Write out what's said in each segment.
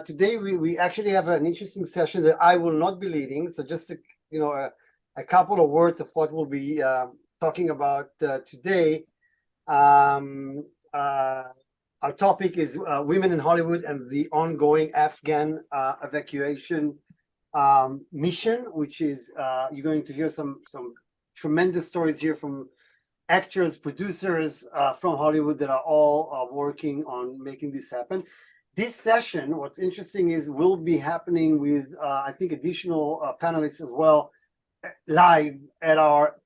Today we actually have an interesting session that I will not be leading. So just to, a couple of words of what we'll be talking about today. Our topic is women in Hollywood and the ongoing Afghan evacuation mission, which is you're going to hear some tremendous stories here from actors, producers from Hollywood that are all working on making this happen. This session, what's interesting is will be happening with, I think, additional panelists as well, live at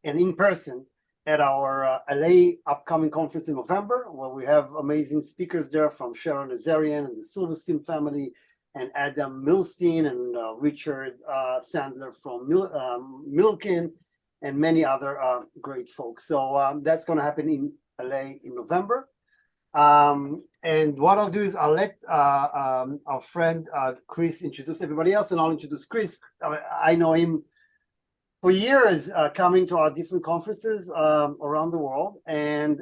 and in person at our LA upcoming conference in November, where we have amazing speakers there from Sharon Azarian and the Silverstein family, and Adam Milstein and Richard Sandler from Milken, and many other great folks. So that's going to happen in LA in November. And what I'll do is I'll let our friend Chris introduce everybody else, and I'll introduce Chris. I know him for years, coming to our different conferences around the world. And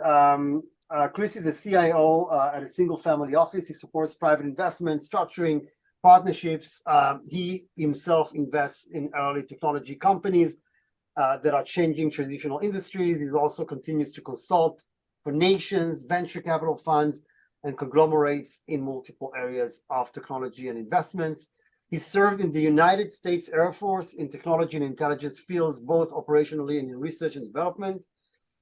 Chris is a CIO at a single family office. He supports private investment, structuring partnerships. He himself invests in early technology companies that are changing traditional industries. He also continues to consult for nations, venture capital funds, and conglomerates in multiple areas of technology and investments. He served in the United States Air Force in technology and intelligence fields, both operationally and in research and development.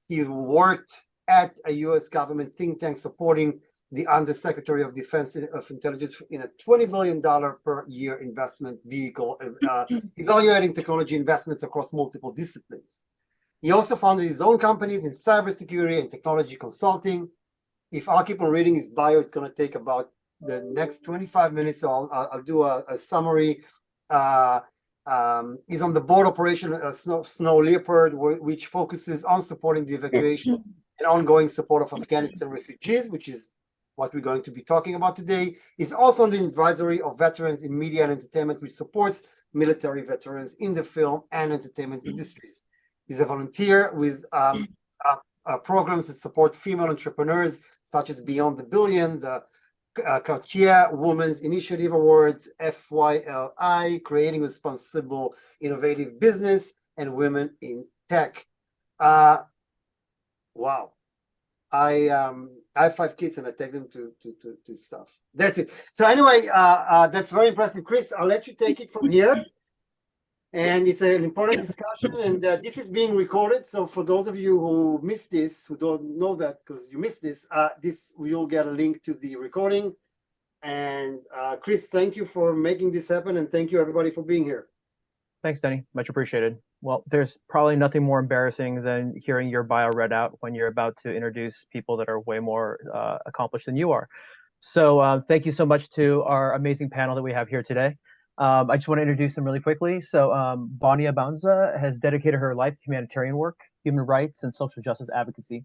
He worked at a US government think tank supporting the Undersecretary of Defense of Intelligence in a $20 billion per year investment vehicle, evaluating technology investments across multiple disciplines. He also founded his own companies in cybersecurity and technology consulting. If I'll keep on reading his bio, it's going to take about the next 25 minutes, so I'll do a summary. He's on the board operation Snow Leopard, which focuses on supporting the evacuation and ongoing support of Afghanistan refugees, which is what we're going to be talking about today. He's also on the advisory of veterans in media and entertainment, which supports military veterans in the film and entertainment industries. He's a volunteer with programs that support female entrepreneurs, such as Beyond the Billion, the Cartier Women's Initiative Awards, FYLI, Creating Responsible Innovative Business, and Women in Tech. Wow. I have 5 kids and I take them to stuff. That's it. So anyway, that's very impressive. Chris, I'll let you take it from here. And it's an important discussion, and this is being recorded. So for those of you who missed this, who don't know that because you missed this, you'll get a link to the recording. And Chris, thank you for making this happen, and thank you everybody for being here. Thanks, Denny. Much appreciated. Well, there's probably nothing more embarrassing than hearing your bio read out when you're about to introduce people that are way more accomplished than you are. So thank you so much to our amazing panel that we have here today. I just want to introduce them really quickly. So Bonnie Abaunza has dedicated her life to humanitarian work, human rights, and social justice advocacy.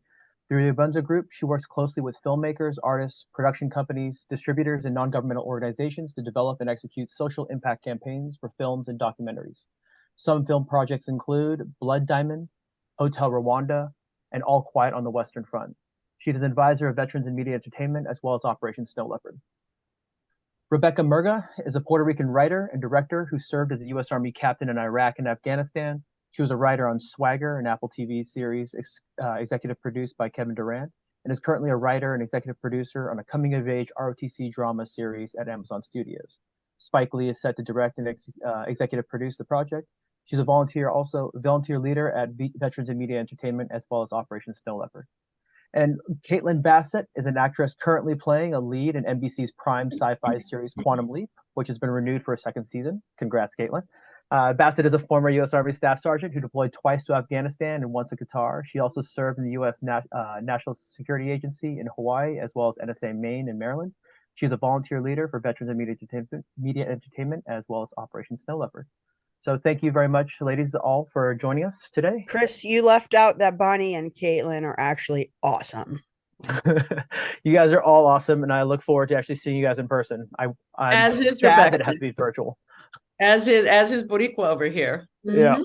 Through the Abaunza Group, she works closely with filmmakers, artists, production companies, distributors, and non-governmental organizations to develop and execute social impact campaigns for films and documentaries. Some film projects include Blood Diamond, Hotel Rwanda, and All Quiet on the Western Front. She's an advisor of Veterans in Media Entertainment, as well as Operation Snow Leopard. Rebecca Murga is a Puerto Rican writer and director who served as a U.S. Army captain in Iraq and Afghanistan. She was a writer on Swagger, an Apple TV series executive produced by Kevin Durant, and is currently a writer and executive producer on a coming-of-age ROTC drama series at Amazon Studios. Spike Lee is set to direct and executive produce the project. She's a volunteer leader at Veterans in Media Entertainment, as well as Operation Snow Leopard. And Caitlin Basset is an actress currently playing a lead in NBC's prime sci-fi series Quantum Leap, which has been renewed for a 2nd season. Congrats, Caitlin. Basset is a former U.S. Army Staff Sergeant who deployed twice to Afghanistan and once to Qatar. She also served in the U.S. National Security Agency in Hawaii, as well as NSA Maine and Maryland. She's a volunteer leader for Veterans in Media Entertainment, as well as Operation Snow Leopard. So thank you very much, ladies, all for joining us today. Chris, you left out that Bonnie and Caitlin are actually awesome. You guys are all awesome, and I look forward to actually seeing you guys in person. I'm as is sad Rebecca. that it has to be virtual. As is Boricua over here. Yeah.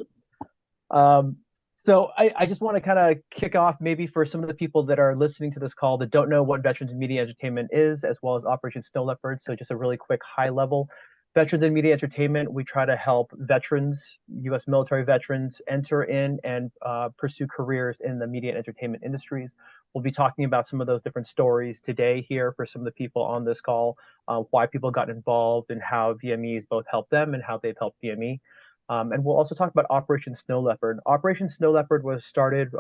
So I just want to kind of kick off maybe for some of the people that are listening to this call that don't know what Veterans in Media Entertainment is, as well as Operation Snow Leopard. So just a really quick high level. Veterans in Media Entertainment, we try to help veterans, U.S. military veterans, enter in and pursue careers in the media and entertainment industries. We'll be talking about some of those different stories today here for some of the people on this call, why people got involved and how VMEs both helped them and how they've helped VME. And we'll also talk about Operation Snow Leopard. Operation Snow Leopard was started,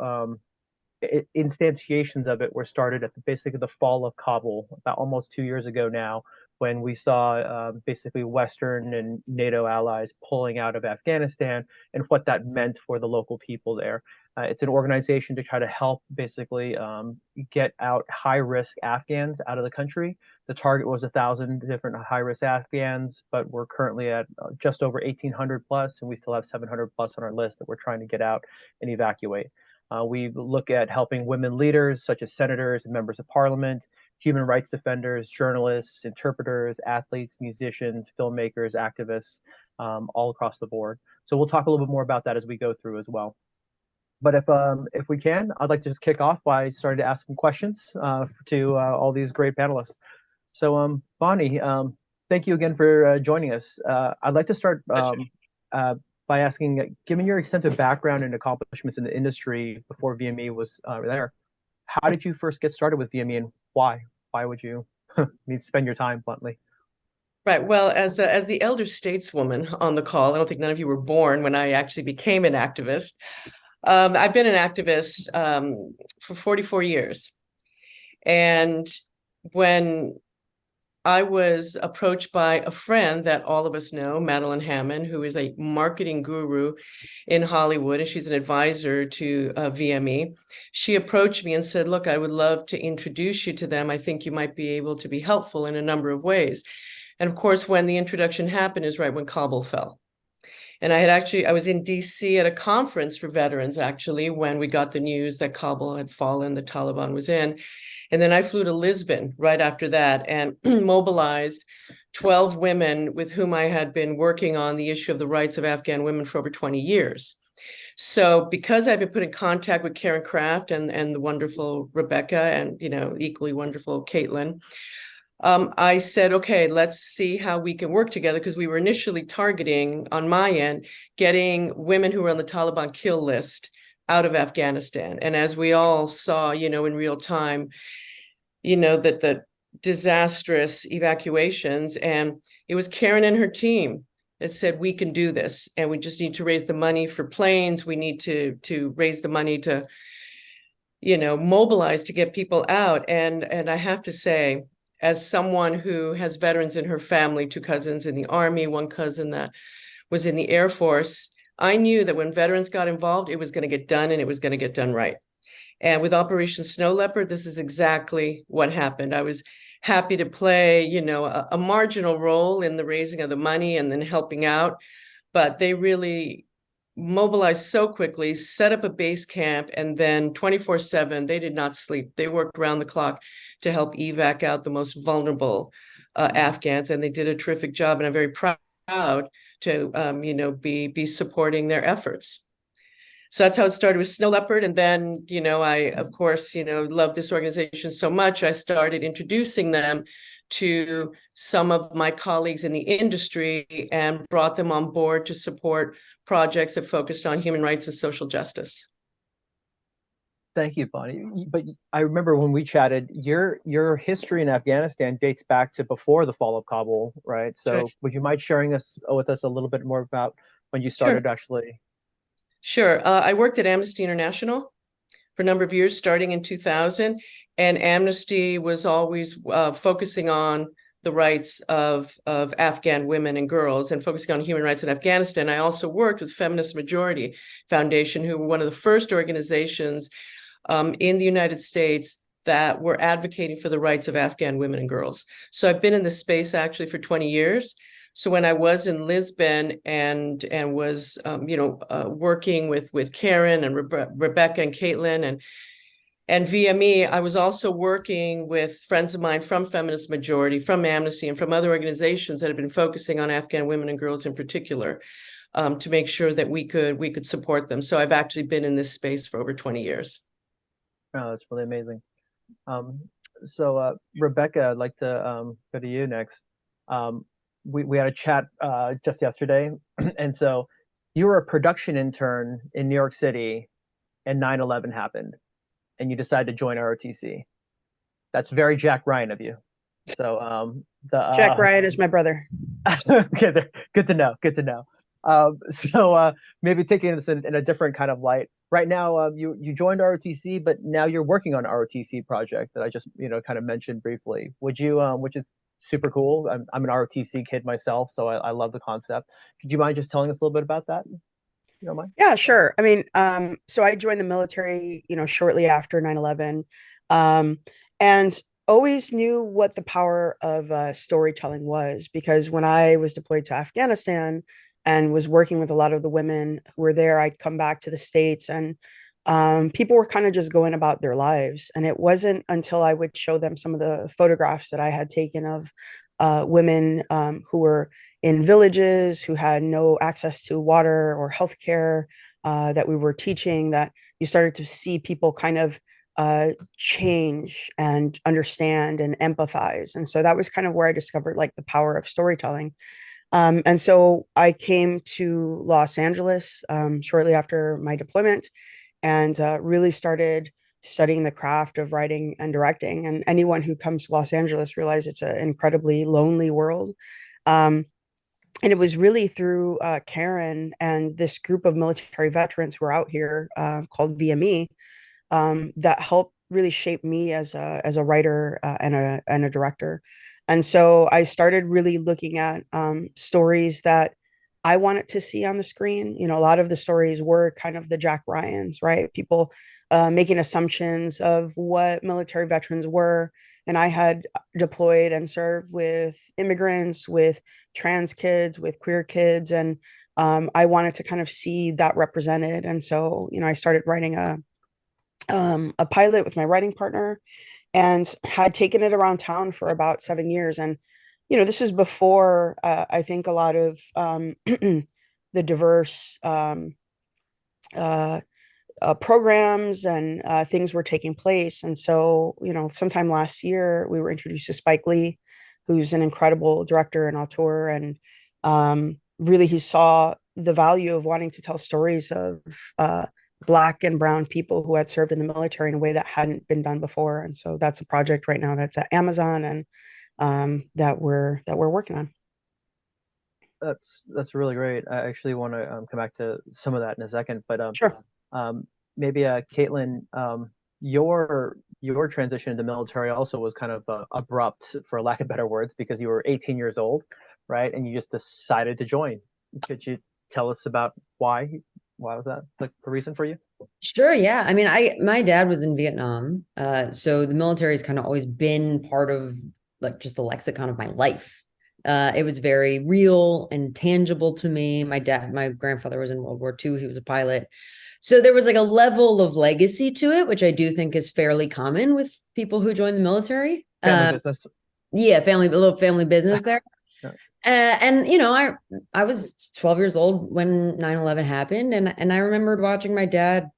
instantiations of it were started at basically the fall of Kabul, about almost 2 years ago now, when we saw basically Western and NATO allies pulling out of Afghanistan and what that meant for the local people there. It's an organization to try to help basically get out high-risk Afghans out of the country. The target was 1,000 different high-risk Afghans, but we're currently at just over 1,800 plus, and we still have 700 plus on our list that we're trying to get out and evacuate. We look at helping women leaders, such as senators and members of parliament, human rights defenders, journalists, interpreters, athletes, musicians, filmmakers, activists, all across the board. So we'll talk a little bit more about that as we go through as well. But if we can, I'd like to just kick off by starting to ask some questions to all these great panelists. So Bonnie, thank you again for joining us. I'd like to start by asking, given your extensive background and accomplishments in the industry before VME was there, how did you first get started with VME and why? Why would you spend your time bluntly? Right. Well, as the elder stateswoman on the call, I don't think none of you were born when I actually became an activist. I've been an activist for 44 years. And when I was approached by a friend that all of us know, Madeline Hammond, who is a marketing guru in Hollywood, and she's an advisor to VME. She approached me and said, look, I would love to introduce you to them. I think you might be able to be helpful in a number of ways. And of course, when the introduction happened is right when Kabul fell. And I was in DC at a conference for veterans, actually, when we got the news that Kabul had fallen, the Taliban was in. And then I flew to Lisbon right after that and mobilized 12 women with whom I had been working on the issue of the rights of Afghan women for over 20 years. So because I've been put in contact with Karen Kraft and the wonderful Rebecca and, equally wonderful Caitlin, I said, okay, let's see how we can work together, because we were initially targeting, on my end, getting women who were on the Taliban kill list out of Afghanistan. And as we all saw, in real time, that the disastrous evacuations, and it was Karen and her team that said, we can do this, and we just need to raise the money for planes. We need to raise the money to, mobilize to get people out. And I have to say, as someone who has veterans in her family, 2 cousins in the Army, 1 cousin that was in the Air Force, I knew that when veterans got involved, it was going to get done, and it was going to get done right. And with Operation Snow Leopard, this is exactly what happened. I was happy to play, a marginal role in the raising of the money and then helping out, but they really mobilized so quickly, set up a base camp, and then 24/7, they did not sleep. They worked around the clock to help evac out the most vulnerable Afghans, and they did a terrific job, and I'm very proud to, be supporting their efforts. So that's how it started with Snow Leopard. And then, I, of course, love this organization so much, I started introducing them to some of my colleagues in the industry and brought them on board to support projects that focused on human rights and social justice. Thank you, Bonnie. But I remember when we chatted, your history in Afghanistan dates back to before the fall of Kabul, right? So Sure. Would you mind sharing with us a little bit more about when you started actually? Sure. I worked at Amnesty International for a number of years, starting in 2000, and Amnesty was always focusing on the rights of Afghan women and girls and focusing on human rights in Afghanistan. I also worked with Feminist Majority Foundation, who were one of the first organizations in the United States that were advocating for the rights of Afghan women and girls. So I've been in this space actually for 20 years. So when I was in Lisbon and was working with Karen and Rebecca and Caitlin and VME, I was also working with friends of mine from Feminist Majority, from Amnesty, and from other organizations that have been focusing on Afghan women and girls in particular. to make sure that we could support them. So I've actually been in this space for over 20 years. Oh, that's really amazing. So Rebecca, I'd like to go to you next. We had a chat just yesterday, and so you were a production intern in New York City, and 9/11 happened, and you decided to join ROTC. That's very Jack Ryan of you. So Jack Ryan is my brother. Okay, good to know. Good to know. So maybe taking this in a different kind of light. Right now, you joined ROTC, but now you're working on an ROTC project that I just kind of mentioned briefly. Which is super cool. I'm an ROTC kid myself, so I love the concept. Could you mind just telling us a little bit about that? You don't mind? Yeah, sure. I mean, so I joined the military, shortly after 9/11, and always knew what the power of storytelling was, because when I was deployed to Afghanistan and was working with a lot of the women who were there, I'd come back to the States, and people were kind of just going about their lives. And it wasn't until I would show them some of the photographs that I had taken of women who were in villages, who had no access to water or healthcare, that we were teaching, that you started to see people kind of change and understand and empathize. And so that was kind of where I discovered like the power of storytelling. And so I came to Los Angeles shortly after my deployment, and really started studying the craft of writing and directing. And anyone who comes to Los Angeles realizes it's an incredibly lonely world. And it was really through Karen and this group of military veterans who are out here called VME that helped really shape me as a writer and a director. And so I started really looking at stories that I wanted to see on the screen. A lot of the stories were kind of the Jack Ryans, right? People making assumptions of what military veterans were. And I had deployed and served with immigrants, with trans kids, with queer kids. And I wanted to kind of see that represented. And so, I started writing a pilot with my writing partner, and had taken it around town for about 7 years. And, this is before I think a lot of the diverse programs and things were taking place. And so, sometime last year, we were introduced to Spike Lee, who's an incredible director and auteur. And really, he saw the value of wanting to tell stories of Black and brown people who had served in the military in a way that hadn't been done before. And so that's a project right now that's at Amazon, and that we're working on. That's really great. I actually want to come back to some of that in a second, but Sure. Maybe Caitlin, your transition into military also was kind of abrupt, for lack of better words, because you were 18 years old, right? And you just decided to join. Could you tell us about why? Why was that the reason for you? Sure. Yeah. I mean, my dad was in Vietnam. So the military has kind of always been part of like just the lexicon of my life. It was very real and tangible to me. My grandfather was in World War II. He was a pilot. So there was like a level of legacy to it, which I do think is fairly common with people who join the military. Family business. Yeah. A little family business there. Yeah. And I was 12 years old when 9/11 happened, and I remembered watching my dad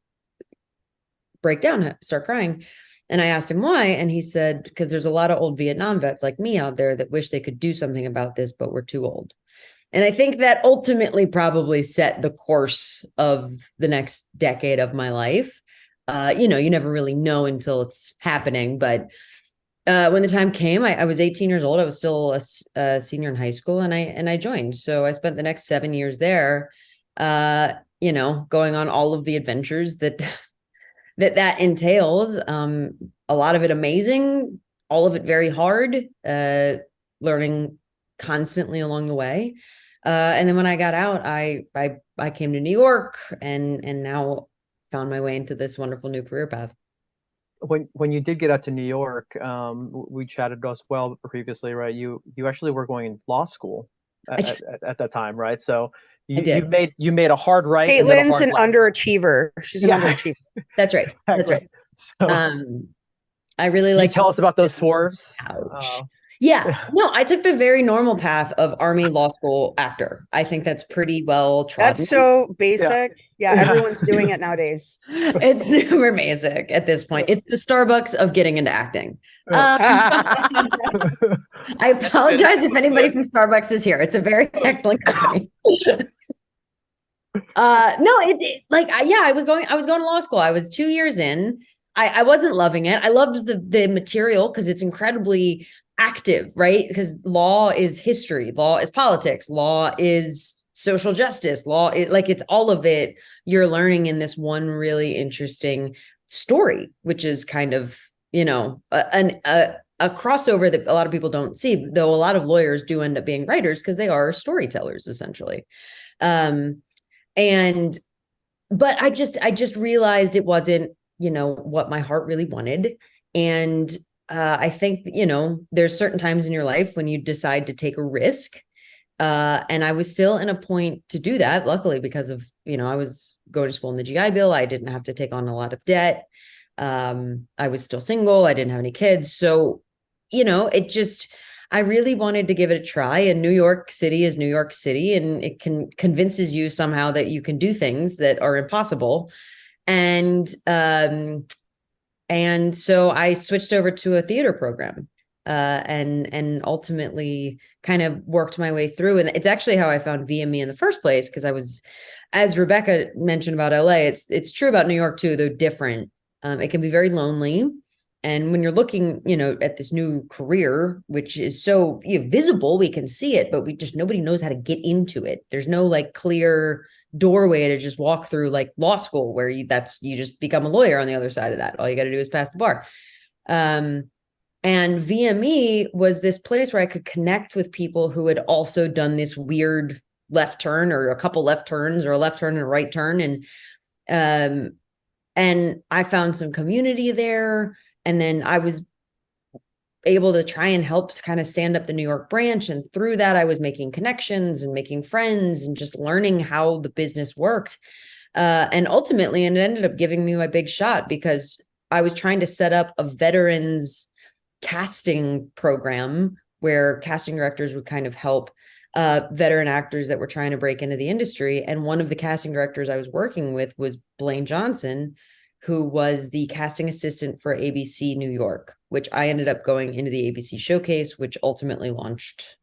break down, start crying. And I asked him why, and he said, because there's a lot of old Vietnam vets like me out there that wish they could do something about this, but we're too old. And I think that ultimately probably set the course of the next decade of my life. You never really know until it's happening, but when the time came, I was 18 years old. I was still a senior in high school, and I joined. So I spent the next 7 years there, going on all of the adventures that entails. A lot of it amazing, all of it very hard, learning constantly along the way. And then when I got out, I came to New York and now found my way into this wonderful new career path. When you did get out to New York, we chatted as well previously, right? You actually were going in law school at that time, right? So you made a hard right. Caitlin's an underachiever. She's an underachiever. That's right. That's right. So, I really like. Tell us about those swerves. Yeah, no, I took the very normal path of army, law school, actor. I think that's pretty well trodden. That's so basic. Yeah, everyone's doing it nowadays. It's super basic at this point. It's the Starbucks of getting into acting. I apologize if anybody from Starbucks is here. It's a very excellent company. No, yeah, I was going to law school. I was 2 years in. I wasn't loving it. I loved the material because it's incredibly active, right? Because law is history, law is politics, law is social justice, it's all of it you're learning in this one really interesting story, which is kind of, a crossover that a lot of people don't see, though a lot of lawyers do end up being writers because they are storytellers essentially. But I just realized it wasn't, what my heart really wanted. And I think, there's certain times in your life when you decide to take a risk. And I was still in a point to do that, luckily, because of, I was going to school in the GI Bill. I didn't have to take on a lot of debt. I was still single. I didn't have any kids. So, I really wanted to give it a try. And New York City is New York City, and it convinces you somehow that you can do things that are impossible. And so I switched over to a theater program, and ultimately kind of worked my way through. And it's actually how I found VME in the first place, because I was, as Rebecca mentioned about LA, it's true about New York too, though different. It can be very lonely. And when you're looking, at this new career, which is so visible, we can see it, but nobody knows how to get into it. There's no clear doorway to just walk through, like law school, where you just become a lawyer on the other side of that. All you got to do is pass the bar. And VME was this place where I could connect with people who had also done this weird left turn, or a couple left turns, or a left turn and a right turn. And I found some community there. And then I was able to try and help kind of stand up the New York branch. And through that, I was making connections and making friends and just learning how the business worked. And ultimately, and it ended up giving me my big shot, because I was trying to set up a veterans casting program where casting directors would kind of help veteran actors that were trying to break into the industry. And one of the casting directors I was working with was Blaine Johnson, who was the casting assistant for ABC New York, which I ended up going into the ABC showcase, which ultimately launched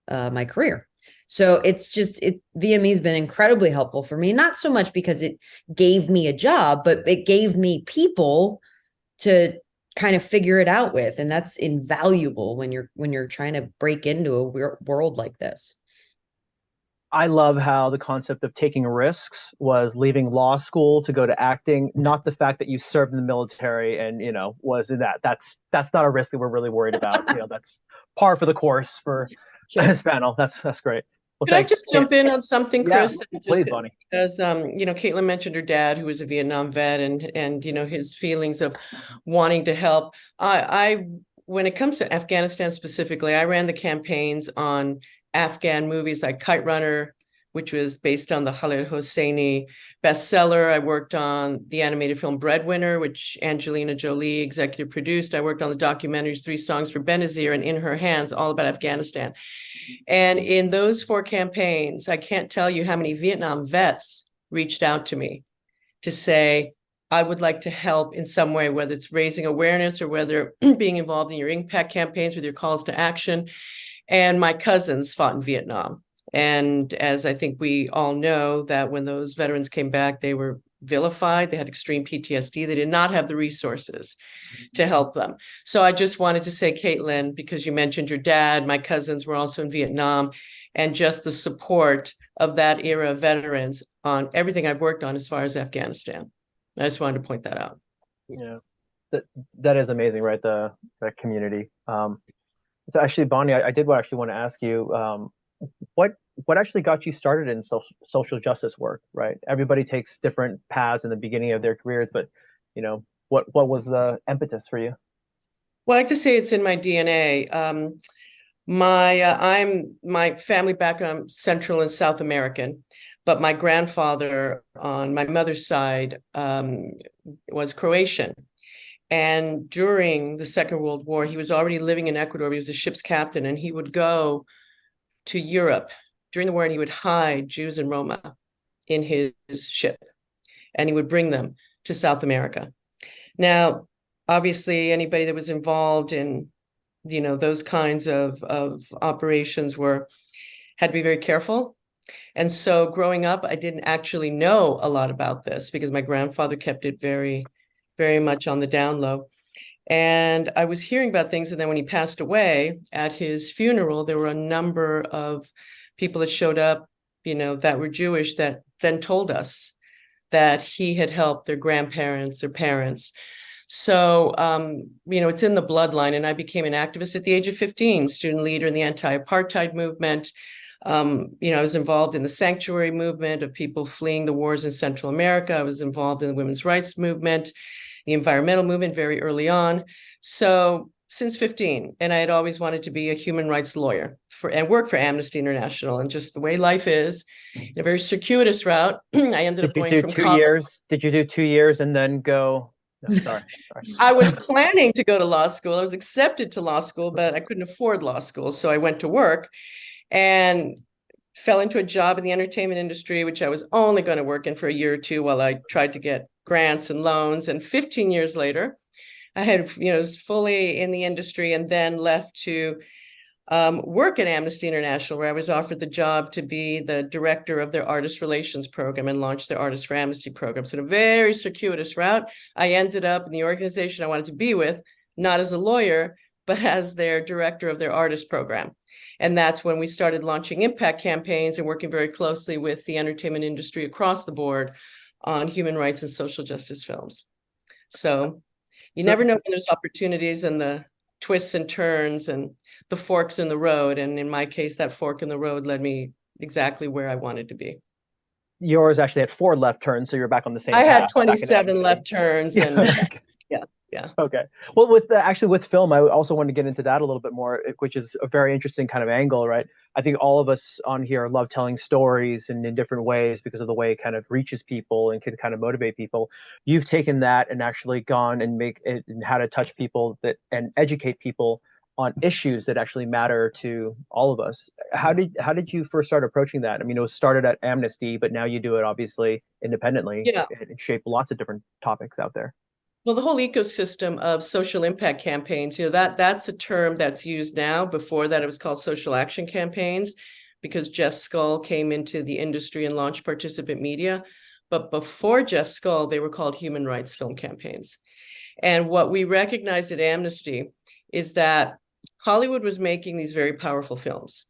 my career. So VME has been incredibly helpful for me, not so much because it gave me a job, but it gave me people to kind of figure it out with. And that's invaluable when you're trying to break into a world like this. I love how the concept of taking risks was leaving law school to go to acting, not the fact that you served in the military and, was in that. That's not a risk that we're really worried about. That's par for the course for this panel. That's great. Well, Can I just jump in on something, Chris? Yeah, please, Bonnie. Because Caitlin mentioned her dad, who was a Vietnam vet, and his feelings of wanting to help. I when it comes to Afghanistan specifically, I ran the campaigns on Afghan movies like Kite Runner, which was based on the Khaled Hosseini bestseller. I worked on the animated film Breadwinner, which Angelina Jolie executive produced. I worked on the documentaries 3 Songs for Benazir and In Her Hands, all about Afghanistan. And in those 4 campaigns, I can't tell you how many Vietnam vets reached out to me to say, I would like to help in some way, whether it's raising awareness or whether being involved in your impact campaigns with your calls to action. And my cousins fought in Vietnam. And as I think we all know, that when those veterans came back, they were vilified. They had extreme PTSD. They did not have the resources to help them. So I just wanted to say, Caitlin, because you mentioned your dad, my cousins were also in Vietnam, and just the support of that era of veterans on everything I've worked on as far as Afghanistan. I just wanted to point that out. Yeah, that is amazing, right? That community. So actually, Bonnie, I did actually want to ask you, what actually got you started in social justice work, right? Everybody takes different paths in the beginning of their careers, but what was the impetus for you? Well, I like to say it's in my DNA. My family background, Central and South American, but my grandfather on my mother's side was Croatian. And during the Second World War, he was already living in Ecuador. He was a ship's captain, and he would go to Europe during the war, and he would hide Jews and Roma in his ship, and he would bring them to South America. Now, obviously, anybody that was involved in, those kinds of operations had to be very careful. And so growing up, I didn't actually know a lot about this because my grandfather kept it very, very much on the down low. And I was hearing about things. And then when he passed away, at his funeral, there were a number of people that showed up, that were Jewish, that then told us that he had helped their grandparents, their parents. So, it's in the bloodline. And I became an activist at the age of 15, student leader in the anti-apartheid movement. I was involved in the sanctuary movement of people fleeing the wars in Central America. I was involved in the women's rights movement, the environmental movement very early on. So since 15, and I had always wanted to be a human rights lawyer and work for Amnesty International. And just the way life is, in a very circuitous route, I ended up going from 2 years. Did you do 2 years and then go? No, sorry. I was planning to go to law school. I was accepted to law school, but I couldn't afford law school. So I went to work and fell into a job in the entertainment industry, which I was only going to work in for a year or two while I tried to get grants and loans. And 15 years later, I had, was fully in the industry, and then left to work at Amnesty International, where I was offered the job to be the director of their artist relations program and launch their Artists for Amnesty program. So in a very circuitous route, I ended up in the organization I wanted to be with, not as a lawyer, but as their director of their artist program. And that's when we started launching impact campaigns and working very closely with the entertainment industry across the board on human rights and social justice films. So you never know when there's opportunities and the twists and turns and the forks in the road. And in my case, that fork in the road led me exactly where I wanted to be. Yours actually had 4 left turns, so you're back on the same I path. had 27 left turns. And yeah. Okay. Well, with film, I also want to get into that a little bit more, which is a very interesting kind of angle, right? I think all of us on here love telling stories and in different ways because of the way it kind of reaches people and can kind of motivate people. You've taken that and actually gone and make it and how to touch people and educate people on issues that actually matter to all of us. How did you first start approaching that? I mean, it was started at Amnesty, but now you do it obviously independently. Yeah. And shape lots of different topics out there. Well, the whole ecosystem of social impact campaigns, that's a term that's used now. Before that, it was called social action campaigns because Jeff Skull came into the industry and launched participant media. But before Jeff Skull, they were called human rights film campaigns. And what we recognized at Amnesty is that Hollywood was making these very powerful films.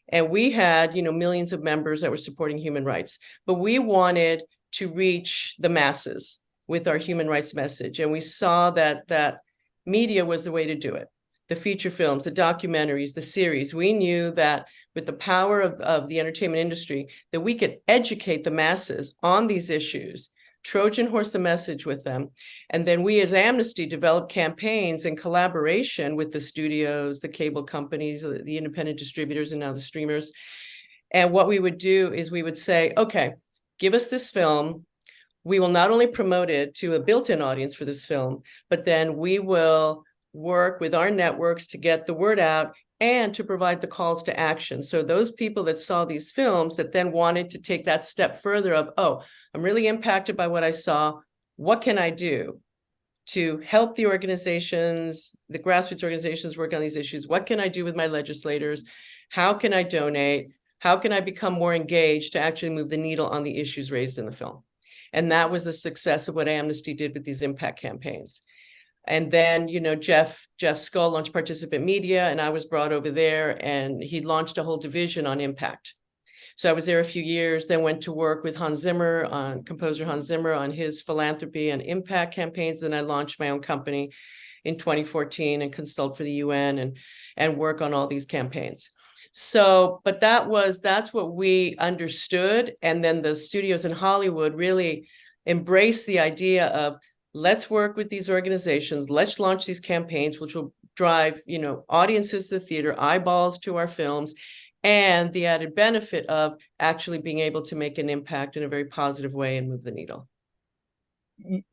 And we had, millions of members that were supporting human rights, but we wanted to reach the masses with our human rights message. And we saw that media was the way to do it. The feature films, the documentaries, the series. We knew that with the power of the entertainment industry, that we could educate the masses on these issues, Trojan horse the message with them. And then we as Amnesty developed campaigns in collaboration with the studios, the cable companies, the independent distributors, and now the streamers. And what we would do is we would say, okay, give us this film. We will not only promote it to a built-in audience for this film, but then we will work with our networks to get the word out and to provide the calls to action. So those people that saw these films that then wanted to take that step further of, oh, I'm really impacted by what I saw. What can I do to help the organizations, the grassroots organizations work on these issues? What can I do with my legislators? How can I donate? How can I become more engaged to actually move the needle on the issues raised in the film? And that was the success of what Amnesty did with these impact campaigns. And then, Jeff Skull launched Participant Media, and I was brought over there, and he launched a whole division on impact. So I was there a few years, then went to work with composer Hans Zimmer on his philanthropy and impact campaigns. Then I launched my own company in 2014 and consult for the UN and work on all these campaigns. So, but that's what we understood. And then the studios in Hollywood really embraced the idea of, let's work with these organizations, let's launch these campaigns, which will drive, audiences to the theater, eyeballs to our films, and the added benefit of actually being able to make an impact in a very positive way and move the needle.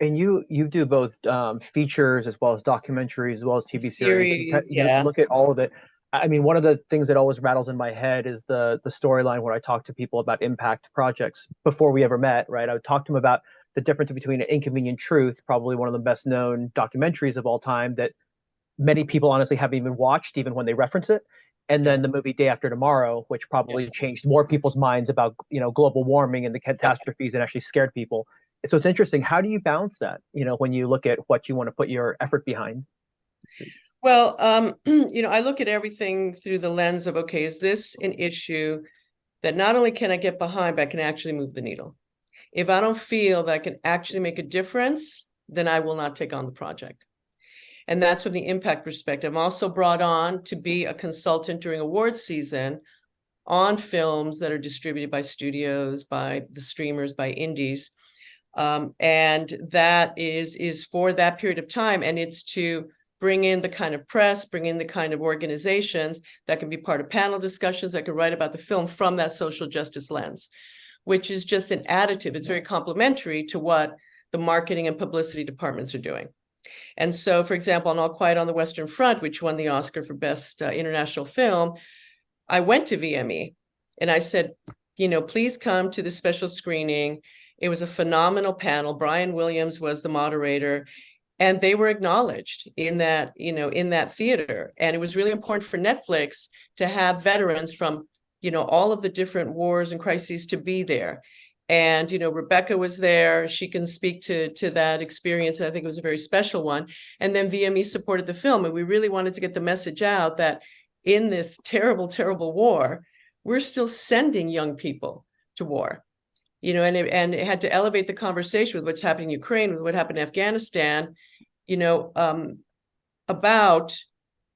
and you do both features as well as documentaries as well as TV series. You yeah. look at all of it. I mean, one of the things that always rattles in my head is the storyline where I talk to people about impact projects before we ever met, right? I would talk to them about the difference between An Inconvenient Truth, probably one of the best known documentaries of all time that many people honestly haven't even watched, even when they reference it. And then the movie Day After Tomorrow, which probably changed more people's minds about, global warming and the catastrophes and actually scared people. So it's interesting. How do you balance that, when you look at what you want to put your effort behind? Well, I look at everything through the lens of, okay, is this an issue that not only can I get behind, but I can actually move the needle? If I don't feel that I can actually make a difference, then I will not take on the project. And that's from the impact perspective. I'm also brought on to be a consultant during awards season on films that are distributed by studios, by the streamers, by indies. And that is for that period of time. And it's to bring in the kind of press, bring in the kind of organizations that can be part of panel discussions, that can write about the film from that social justice lens, which is just an additive. It's very complementary to what the marketing and publicity departments are doing. And so, for example, on All Quiet on the Western Front, which won the Oscar for Best International Film, I went to VME and I said, please come to the special screening. It was a phenomenal panel. Brian Williams was the moderator, and they were acknowledged in that, in that theater. And it was really important for Netflix to have veterans from, all of the different wars and crises to be there. And, Rebecca was there. She can speak to that experience. I think it was a very special one. And then VME supported the film. And we really wanted to get the message out that in this terrible, terrible war, we're still sending young people to war. And it had to elevate the conversation with what's happening in Ukraine, with what happened in Afghanistan, about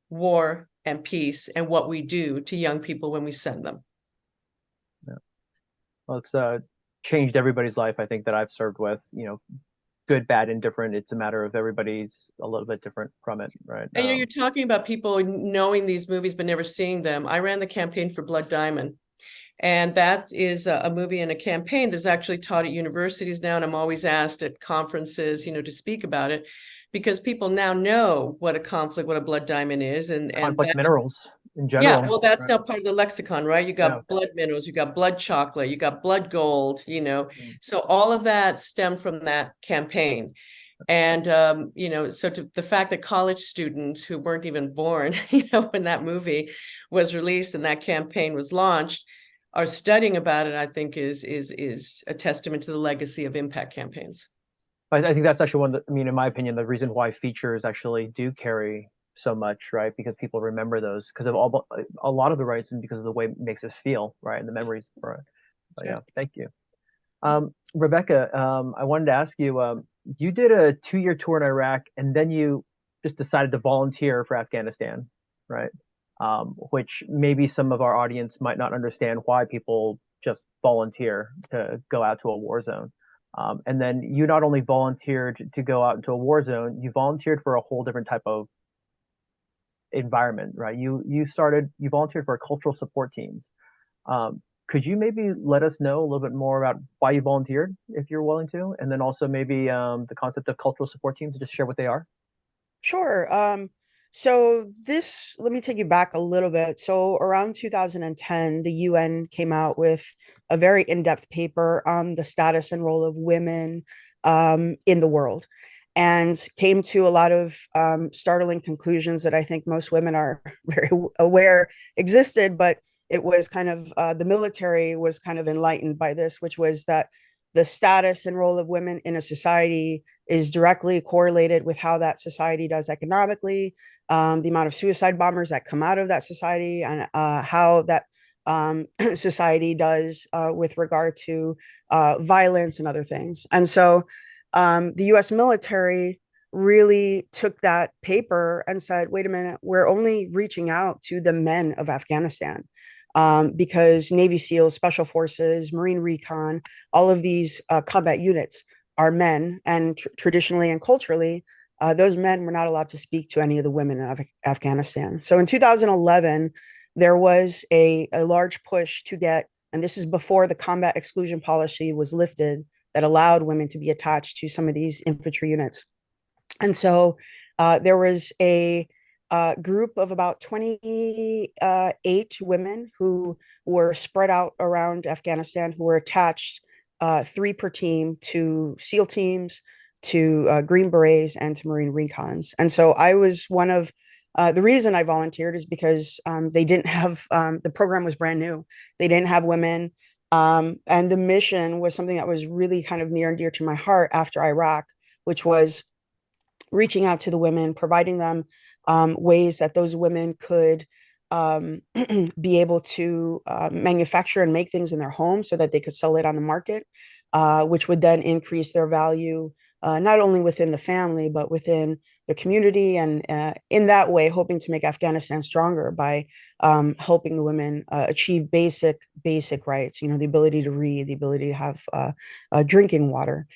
war and peace and what we do to young people when we send them. Yeah. Well, it's changed everybody's life, I think, that I've served with, good, bad, indifferent. It's a matter of everybody's a little bit different from it, right? And, you're talking about people knowing these movies but never seeing them. I ran the campaign for Blood Diamond. And that is a movie and a campaign that's actually taught at universities now. And I'm always asked at conferences, to speak about it, because people now know what a conflict, what a blood diamond is. And conflict minerals in general. Yeah, well, that's now part of the lexicon, right? You got blood minerals, you got blood chocolate, you got blood gold, So all of that stemmed from that campaign. And, so the fact that college students who weren't even born, when that movie was released and that campaign was launched, are studying about it, I think is a testament to the legacy of impact campaigns. I think that's actually one that, in my opinion, the reason why features actually do carry so much, right? Because people remember those because of a lot of the rights and because of the way it makes us feel, right? And the memories for it. But yeah, thank you. Rebecca, I wanted to ask you, you did a 2-year tour in Iraq and then you just decided to volunteer for Afghanistan, right? Which maybe some of our audience might not understand why people just volunteer to go out to a war zone. And then you not only volunteered to go out into a war zone, you volunteered for a whole different type of environment, right? You volunteered for cultural support teams. Could you maybe let us know a little bit more about why you volunteered, if you're willing to, and then also maybe the concept of cultural support teams, just share what they are? Sure. So let me take you back a little bit. So around 2010, the UN came out with a very in-depth paper on the status and role of women in the world, and came to a lot of startling conclusions that I think most women are very aware existed, but it was kind of the military was kind of enlightened by this, which was that the status and role of women in a society is directly correlated with how that society does economically, the amount of suicide bombers that come out of that society, and how that society does with regard to violence and other things. And so the US military really took that paper and said, wait a minute, we're only reaching out to the men of Afghanistan. Because Navy SEALs, Special Forces, Marine Recon, all of these combat units are men, and traditionally and culturally, those men were not allowed to speak to any of the women in Afghanistan. So in 2011, there was a large push to get, and this is before the combat exclusion policy was lifted that allowed women to be attached to some of these infantry units. And so there was a group of about 28 women who were spread out around Afghanistan, who were attached 3 per team to SEAL teams, to Green Berets, and to Marine Recons. And so I was one of the reason I volunteered is because they didn't have the program was brand new. They didn't have women. And the mission was something that was really kind of near and dear to my heart after Iraq, which was reaching out to the women, providing them ways that those women could be able to manufacture and make things in their home so that they could sell it on the market, which would then increase their value, not only within the family, but within the community. And in that way, hoping to make Afghanistan stronger by helping the women achieve basic rights, the ability to read, the ability to have drinking water.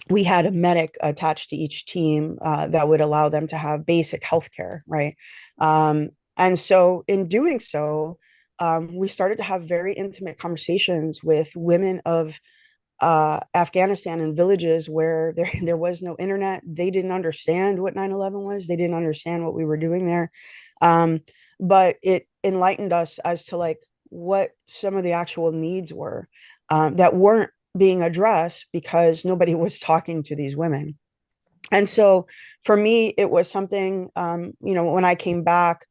We had a medic attached to each team that would allow them to have basic healthcare, right? And so in doing so, we started to have very intimate conversations with women of Afghanistan in villages where there was no internet. They didn't understand what 9/11 was. They didn't understand what we were doing there. But it enlightened us as to like what some of the actual needs were that weren't being addressed because nobody was talking to these women. And so for me, it was something, when I came back,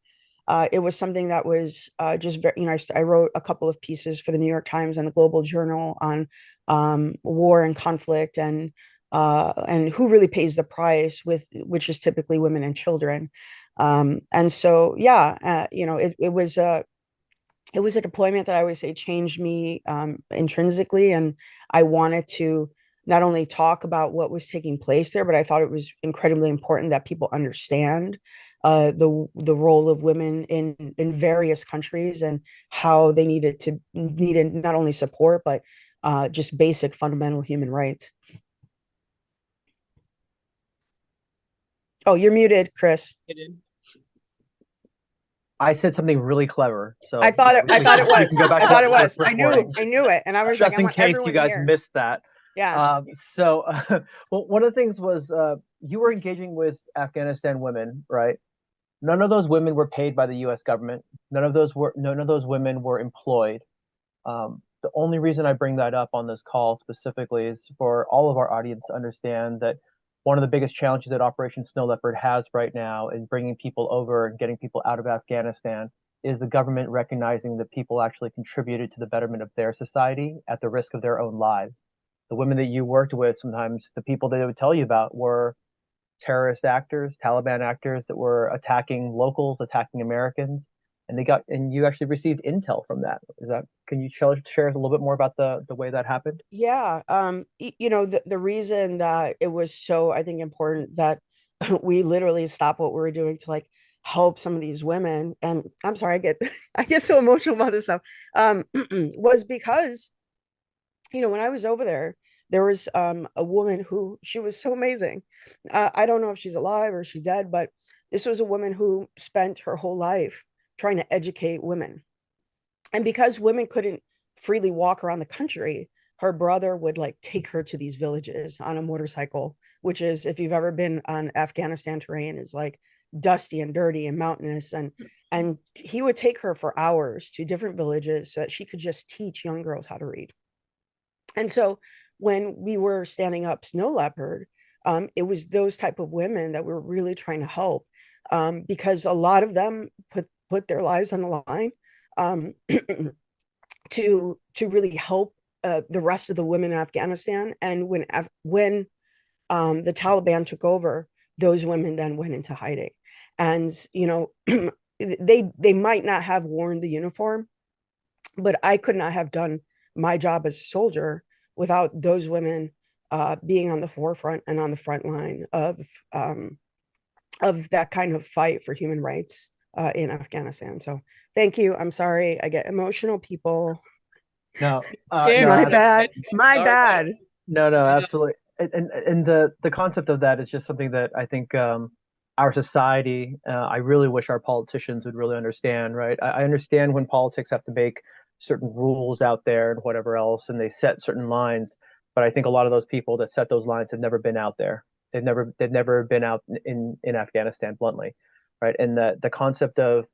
it was something that was just very, I wrote a couple of pieces for the New York Times and the Global Journal on war and conflict and who really pays the price, which is typically women and children. And so, it was a deployment that I always say changed me intrinsically. And I wanted to not only talk about what was taking place there, but I thought it was incredibly important that people understand the role of women in various countries and how they needed not only support, but just basic fundamental human rights. Oh, you're muted, Chris. I said something really clever, so I thought it was. I recording. knew it, and I was just like, in I want case you everyone guys here. missed that. Yeah. Well, one of the things was you were engaging with Afghanistan women, right? None of those women were paid by the U.S. government. None of those women were employed. The only reason I bring that up on this call specifically is for all of our audience to understand that one of the biggest challenges that Operation Snow Leopard has right now in bringing people over and getting people out of Afghanistan is the government recognizing that people actually contributed to the betterment of their society at the risk of their own lives. The women that you worked with, sometimes the people they would tell you about were terrorist actors, Taliban actors that were attacking locals, attacking Americans, and you actually received intel from that. Can you share a little bit more about the way that happened? Yeah. The reason that it was so, I think, important that we literally stopped what we were doing to like help some of these women, and I'm sorry, I get so emotional about this stuff, was because, when I was over there was a woman who, she was so amazing. I don't know if she's alive or she's dead, but this was a woman who spent her whole life trying to educate women. And because women couldn't freely walk around the country, her brother would like take her to these villages on a motorcycle, which is, if you've ever been on Afghanistan terrain, is like dusty and dirty and mountainous. And he would take her for hours to different villages so that she could just teach young girls how to read. And so when we were standing up Snow Leopard, it was those type of women that we're really trying to help, because a lot of them put their lives on the line to really help the rest of the women in Afghanistan. And when the Taliban took over, those women then went into hiding. And they might not have worn the uniform, but I could not have done my job as a soldier without those women being on the forefront and on the front line of that kind of fight for human rights in Afghanistan. So thank you. I'm sorry, I get emotional, people. No, My bad. No, absolutely. And the concept of that is just something that I think our society, I really wish our politicians would really understand, right? I understand when politics have to make certain rules out there and whatever else, and they set certain lines. But I think a lot of those people that set those lines have never been out there. They've never been out in Afghanistan, bluntly, right? And the concept of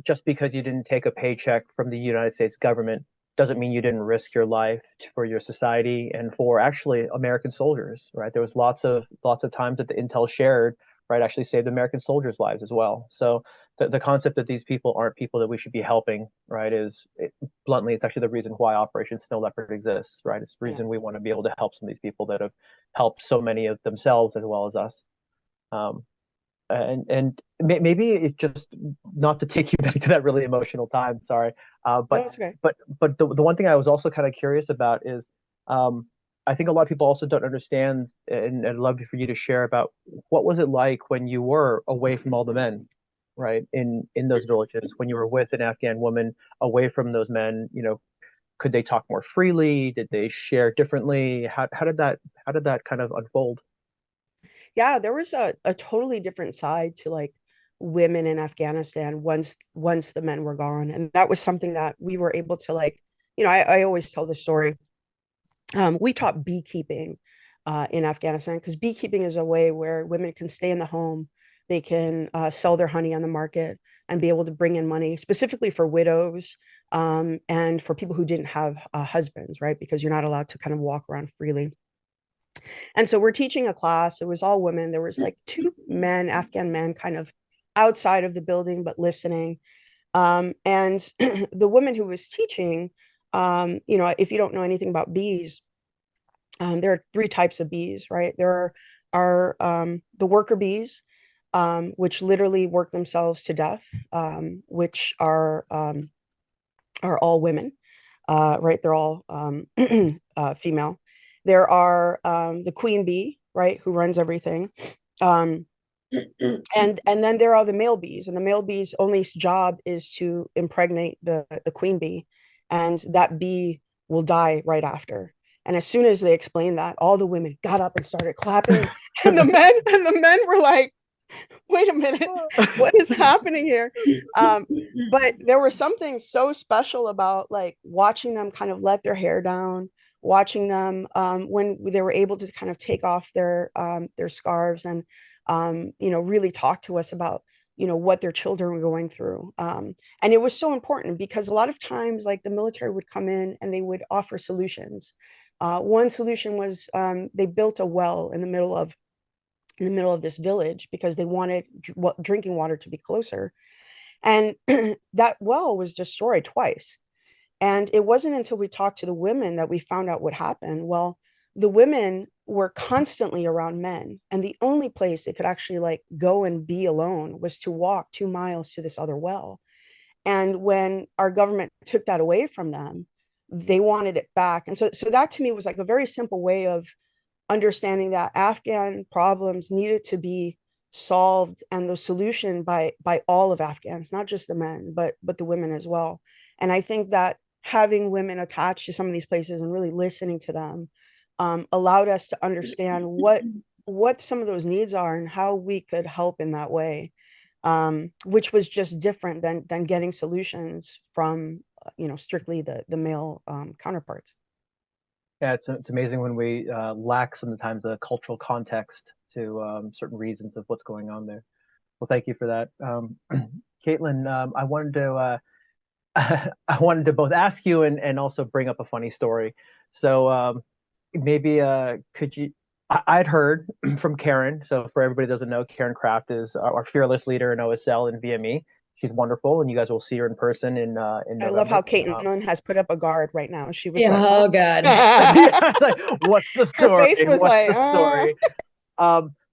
just because you didn't take a paycheck from the United States government doesn't mean you didn't risk your life for your society and for actually American soldiers, right? There was lots of times that the intel shared, right, actually saved American soldiers' lives as well. So the concept that these people aren't people that we should be helping, right, bluntly, it's actually the reason why Operation Snow Leopard exists, right? It's the reason we want to be able to help some of these people that have helped so many of themselves as well as us. And maybe it just, not to take you back to that really emotional time, sorry, but okay. but the one thing I was also kind of curious about is, I think a lot of people also don't understand, and I'd love for you to share about what was it like when you were away from all the men, right, in those villages, when you were with an Afghan woman away from those men. Could they talk more freely? Did they share differently? How did that kind of unfold? Yeah, there was a totally different side to like women in Afghanistan once the men were gone. And that was something that we were able to like, I always tell the story. We taught beekeeping in Afghanistan, because beekeeping is a way where women can stay in the home, they can sell their honey on the market and be able to bring in money, specifically for widows, and for people who didn't have husbands, right? Because you're not allowed to kind of walk around freely. And so we're teaching a class. It was all women. There was like two men, Afghan men, kind of outside of the building, but listening. And the woman who was teaching, if you don't know anything about bees, there are three types of bees, right? There are the worker bees, which literally work themselves to death, which are all women, right? They're all female. There are the queen bee, right, who runs everything. And then there are the male bees, and the male bee's only job is to impregnate the queen bee, and that bee will die right after. And as soon as they explained that, all the women got up and started clapping, and the men were like, wait a minute, what is happening here? But there was something so special about like watching them kind of let their hair down, watching them when they were able to kind of take off their scarves and really talk to us about what their children were going through. And it was so important because a lot of times like the military would come in and they would offer solutions. One solution was they built a well in the middle of this village because they wanted drinking water to be closer. And that well was destroyed twice. And it wasn't until we talked to the women that we found out what happened. Well, the women were constantly around men, and the only place they could actually like go and be alone was to walk 2 miles to this other well. And when our government took that away from them, they wanted it back. And so that to me was like a very simple way of understanding that Afghan problems needed to be solved, and the solution by all of Afghans, not just the men, but the women as well. And I think that having women attached to some of these places and really listening to them allowed us to understand what some of those needs are and how we could help in that way, which was just different than getting solutions from strictly the male counterparts. Yeah, it's amazing when we lack sometimes the cultural context to certain reasons of what's going on there. Well, thank you for that. Caitlin, I wanted to I wanted to both ask you and also bring up a funny story. So maybe could you? I'd heard from Karen. So for everybody that doesn't know, Karen Kraft is our fearless leader in OSL and VME. She's wonderful, and you guys will see her in person in November. I love how Caitlin has put up a guard right now. She was Yeah, like, oh god. Yeah, like, what's the story? Her face was What's like, the story?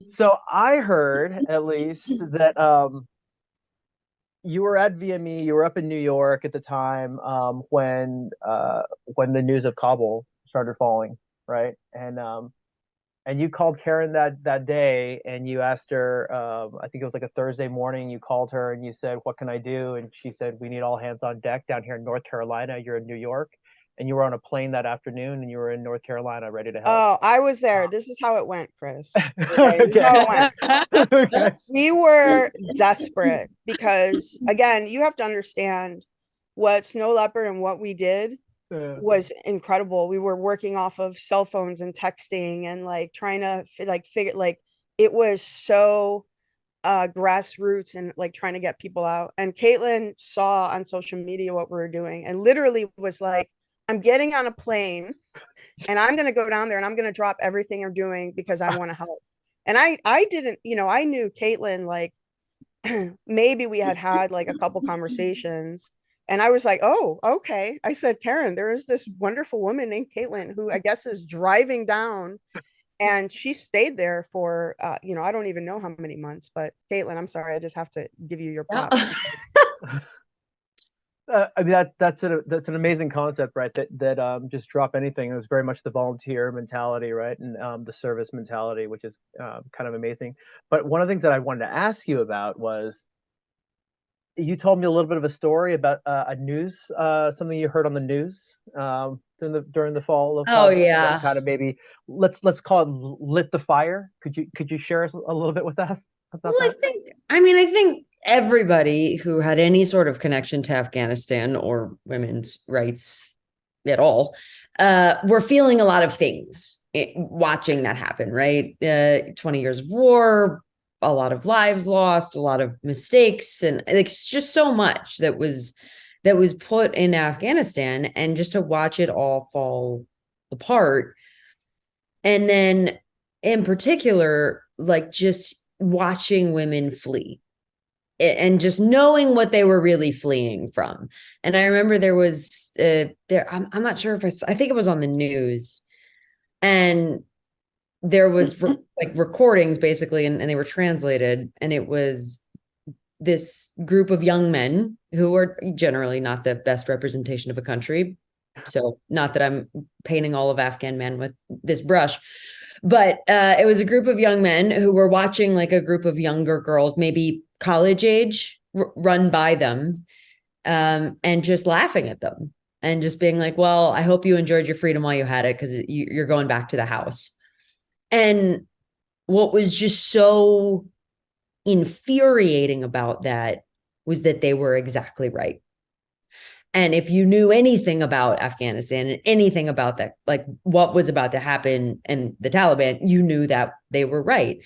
So I heard at least that you were at VME, you were up in New York at the time when the news of Kabul started falling, right? And you called Karen that day and you asked her, I think it was like a Thursday morning, you called her and you said, what can I do? And she said, we need all hands on deck down here in North Carolina. You're in New York. And you were on a plane that afternoon and you were in North Carolina ready to help. Oh, I was there. This is how it went, Chris. Okay. This is how it went. Okay. We were desperate because, again, you have to understand what Snow Leopard and what we did was incredible. We were working off of cell phones and texting and like trying to figure, like it was so grassroots and like trying to get people out. And Caitlin saw on social media what we were doing and literally was like, I'm getting on a plane and I'm going to go down there and I'm going to drop everything I'm doing because I want to help. And I didn't, I knew Caitlin, like maybe we had like a couple conversations and I was like, oh, okay. I said, Karen, there is this wonderful woman named Caitlin who I guess is driving down, and she stayed there for I don't even know how many months. But Caitlin, I'm sorry, I just have to give you your props. I mean that's an amazing concept, right? That just drop anything. It was very much the volunteer mentality, right, and the service mentality, which is kind of amazing. But one of the things that I wanted to ask you about was, you told me a little bit of a story about a news, something you heard on the news during the fall of. Oh yeah. Kind of maybe let's call it lit the fire. Could you share us a little bit with us about Well, that? I think everybody who had any sort of connection to Afghanistan or women's rights at all were feeling a lot of things watching that happen, right? 20 years of war, a lot of lives lost, a lot of mistakes, and it's just so much that was put in Afghanistan, and just to watch it all fall apart. And then in particular, like just watching women flee and just knowing what they were really fleeing from. And I remember there was I'm not sure if I think it was on the news, and there was like recordings basically, and they were translated, and it was this group of young men who were generally not the best representation of a country. So not that I'm painting all of Afghan men with this brush, but it was a group of young men who were watching like a group of younger girls, maybe college age, run by them, and just laughing at them and just being like, well, I hope you enjoyed your freedom while you had it, because you're going back to the house. And what was just so infuriating about that was that they were exactly right. And if you knew anything about Afghanistan and anything about that, like what was about to happen and the Taliban, you knew that they were right.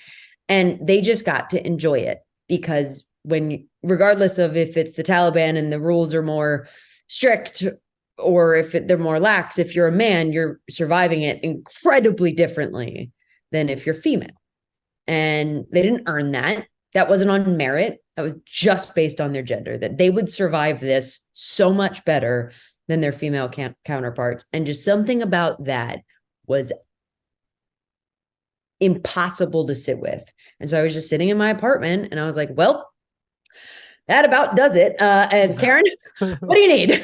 And they just got to enjoy it, because regardless of if it's the Taliban and the rules are more strict, or if they're more lax, if you're a man, you're surviving it incredibly differently than if you're female. And they didn't earn that. That wasn't on merit. That was just based on their gender, that they would survive this so much better than their female counterparts. And just something about that was impossible to sit with. And so I was just sitting in my apartment and I was like, well, that about does it. And Karen, what do you need?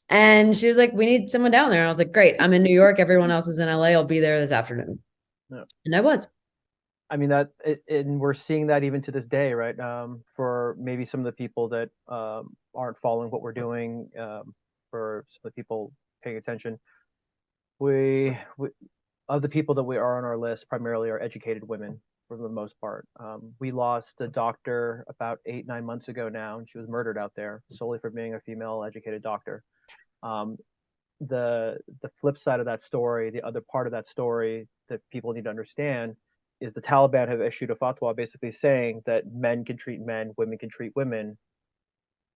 And she was like, we need someone down there. And I was like, great. I'm in New York. Everyone else is in LA. I'll be there this afternoon. Yeah. And I was. I mean, and we're seeing that even to this day, right? For maybe some of the people that aren't following what we're doing, for some of the people paying attention, we of the people that we are on our list primarily are educated women for the most part. We lost a doctor about 8-9 months ago now, and she was murdered out there solely for being a female educated doctor. The flip side of that story, the other part of that story that people need to understand, is the Taliban have issued a fatwa basically saying that men can treat men, women can treat women.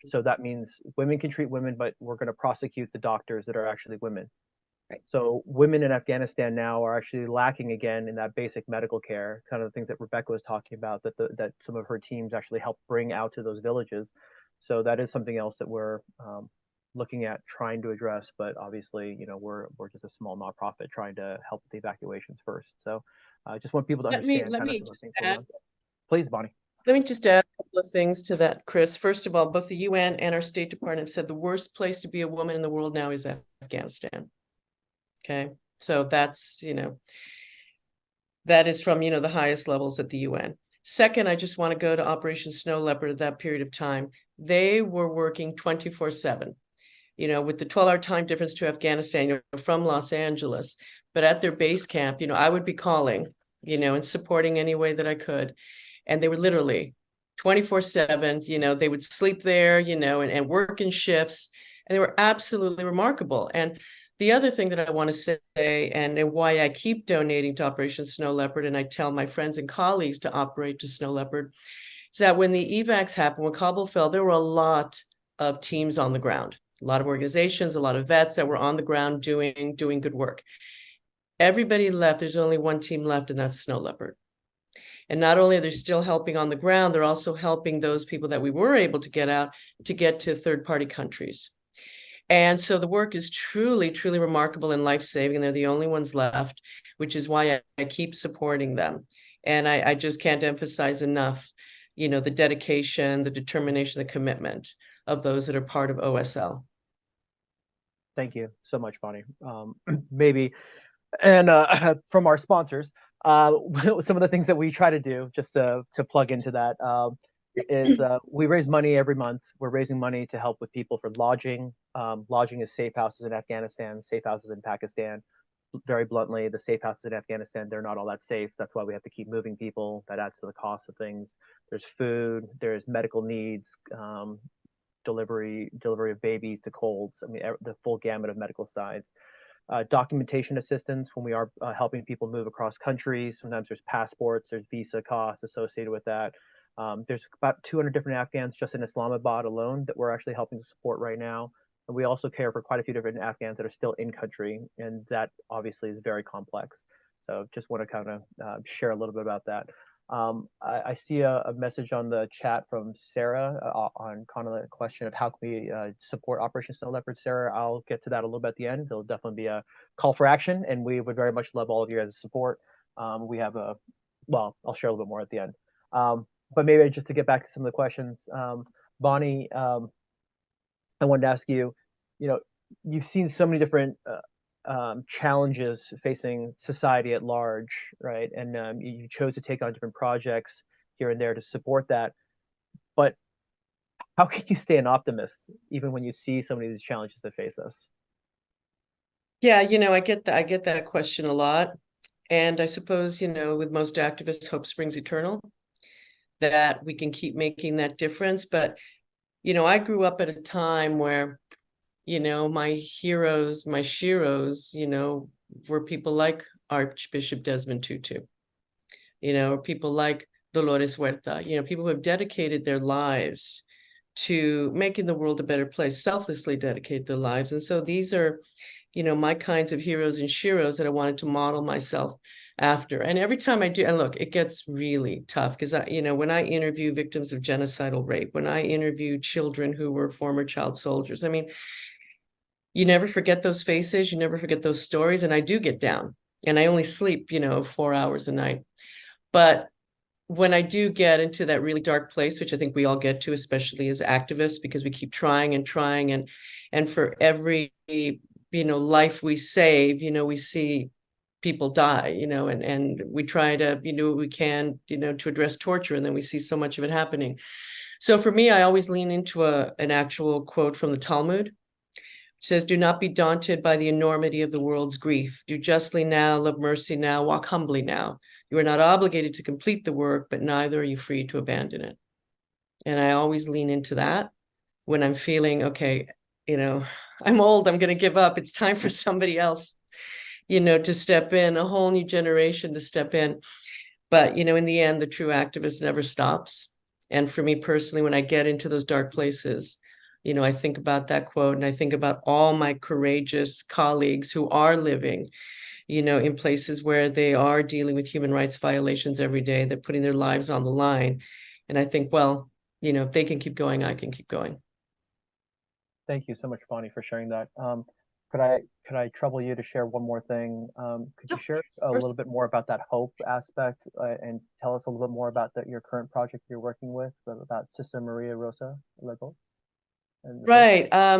So that means women can treat women, but we're going to prosecute the doctors that are actually women. Right. So women in Afghanistan now are actually lacking again in that basic medical care, kind of the things that Rebecca was talking about, that some of her teams actually help bring out to those villages. So that is something else that we're looking at trying to address, but obviously, we're just a small nonprofit trying to help with the evacuations first. So I just want people to understand kind of some of the things going on. Please, Bonnie. Let me just add a couple of things to that, Chris. First of all, both the UN and our State Department have said the worst place to be a woman in the world now is Afghanistan. Okay, so that's, that is from, the highest levels at the UN. Second, I just want to go to Operation Snow Leopard at that period of time. They were working 24/7. With the 12-hour time difference to Afghanistan, from Los Angeles, but at their base camp, I would be calling, and supporting any way that I could. And they were literally 24/7, they would sleep there, and work in shifts. And they were absolutely remarkable. And the other thing that I want to say, and why I keep donating to Operation Snow Leopard, and I tell my friends and colleagues to operate to Snow Leopard, is that when the evacs happened, when Kabul fell, there were a lot of teams on the ground, a lot of organizations, a lot of vets that were on the ground doing good work. Everybody left. There's only one team left, and that's Snow Leopard. And not only are they still helping on the ground, they're also helping those people that we were able to get out to get to third-party countries. And so the work is truly, truly remarkable and life-saving. They're the only ones left, which is why I keep supporting them. And I just can't emphasize enough, you know, the dedication, the determination, the commitment of those that are part of OSL. Thank you so much, Bonnie. Maybe, and from our sponsors, some of the things that we try to do, just to plug into that, is we raise money every month. We're raising money to help with people for lodging. Lodging is safe houses in Afghanistan, safe houses in Pakistan. Very bluntly, the safe houses in Afghanistan, they're not all that safe. That's why we have to keep moving people. That adds to the cost of things. There's food, there's medical needs, delivery of babies to colds. I mean, the full gamut of medical sides. Documentation assistance when we are helping people move across countries. Sometimes there's passports, there's visa costs associated with that. There's about 200 different Afghans just in Islamabad alone that we're actually helping to support right now. And we also care for quite a few different Afghans that are still in country, and that obviously is very complex. So just want to kind of share a little bit about that. I see a message on the chat from Sarah on kind of the question of how can we support Operation Snow Leopard. Sarah, I'll get to that a little bit at the end. There'll definitely be a call for action, and we would very much love all of you as support. We have well, I'll share a little bit more at the end. But maybe just to get back to some of the questions, Bonnie, I wanted to ask you, you know, you've seen so many different challenges facing society at large, right? And you chose to take on different projects here and there to support that. But how can you stay an optimist even when you see so many of these challenges that face us? Yeah, you know, I get that question a lot. And I suppose, you know, with most activists, hope springs eternal, that we can keep making that difference. But, you know, I grew up at a time where, you know, my heroes, my sheroes, you know, were people like Archbishop Desmond Tutu, you know, or people like Dolores Huerta, you know, people who have dedicated their lives to making the world a better place, selflessly dedicated their lives. And so these are, you know, my kinds of heroes and sheroes that I wanted to model myself after. And every time I do, and look, it gets really tough because you know, when I interview victims of genocidal rape, when I interview children who were former child soldiers, I mean, you never forget those faces, you never forget those stories. And I do get down, and I only sleep, you know, 4 hours a night. But when I do get into that really dark place, which I think we all get to, especially as activists, because we keep trying and trying, and for every, you know, life we save, you know, we see people die, you know, and we try to, you know, what we can, you know, to address torture, and then we see so much of it happening. So for me, I always lean into an actual quote from the Talmud. It says, "Do not be daunted by the enormity of the world's grief. Do justly now, love mercy now, walk humbly now. You are not obligated to complete the work, but neither are you free to abandon it." And I always lean into that when I'm feeling, okay, you know, I'm old, I'm going to give up. It's time for somebody else, you know, to step in, a whole new generation to step in. But, you know, in the end, the true activist never stops. And for me personally, when I get into those dark places, you know, I think about that quote, and I think about all my courageous colleagues who are living, you know, in places where they are dealing with human rights violations every day. They're putting their lives on the line. And I think, well, you know, if they can keep going, I can keep going. Thank you so much, Bonnie, for sharing that. Could I trouble you to share one more thing? Could you share a little bit more about that hope aspect and tell us a little bit more about your current project you're working with, about Sister Maria Rosa Leopard? Right. I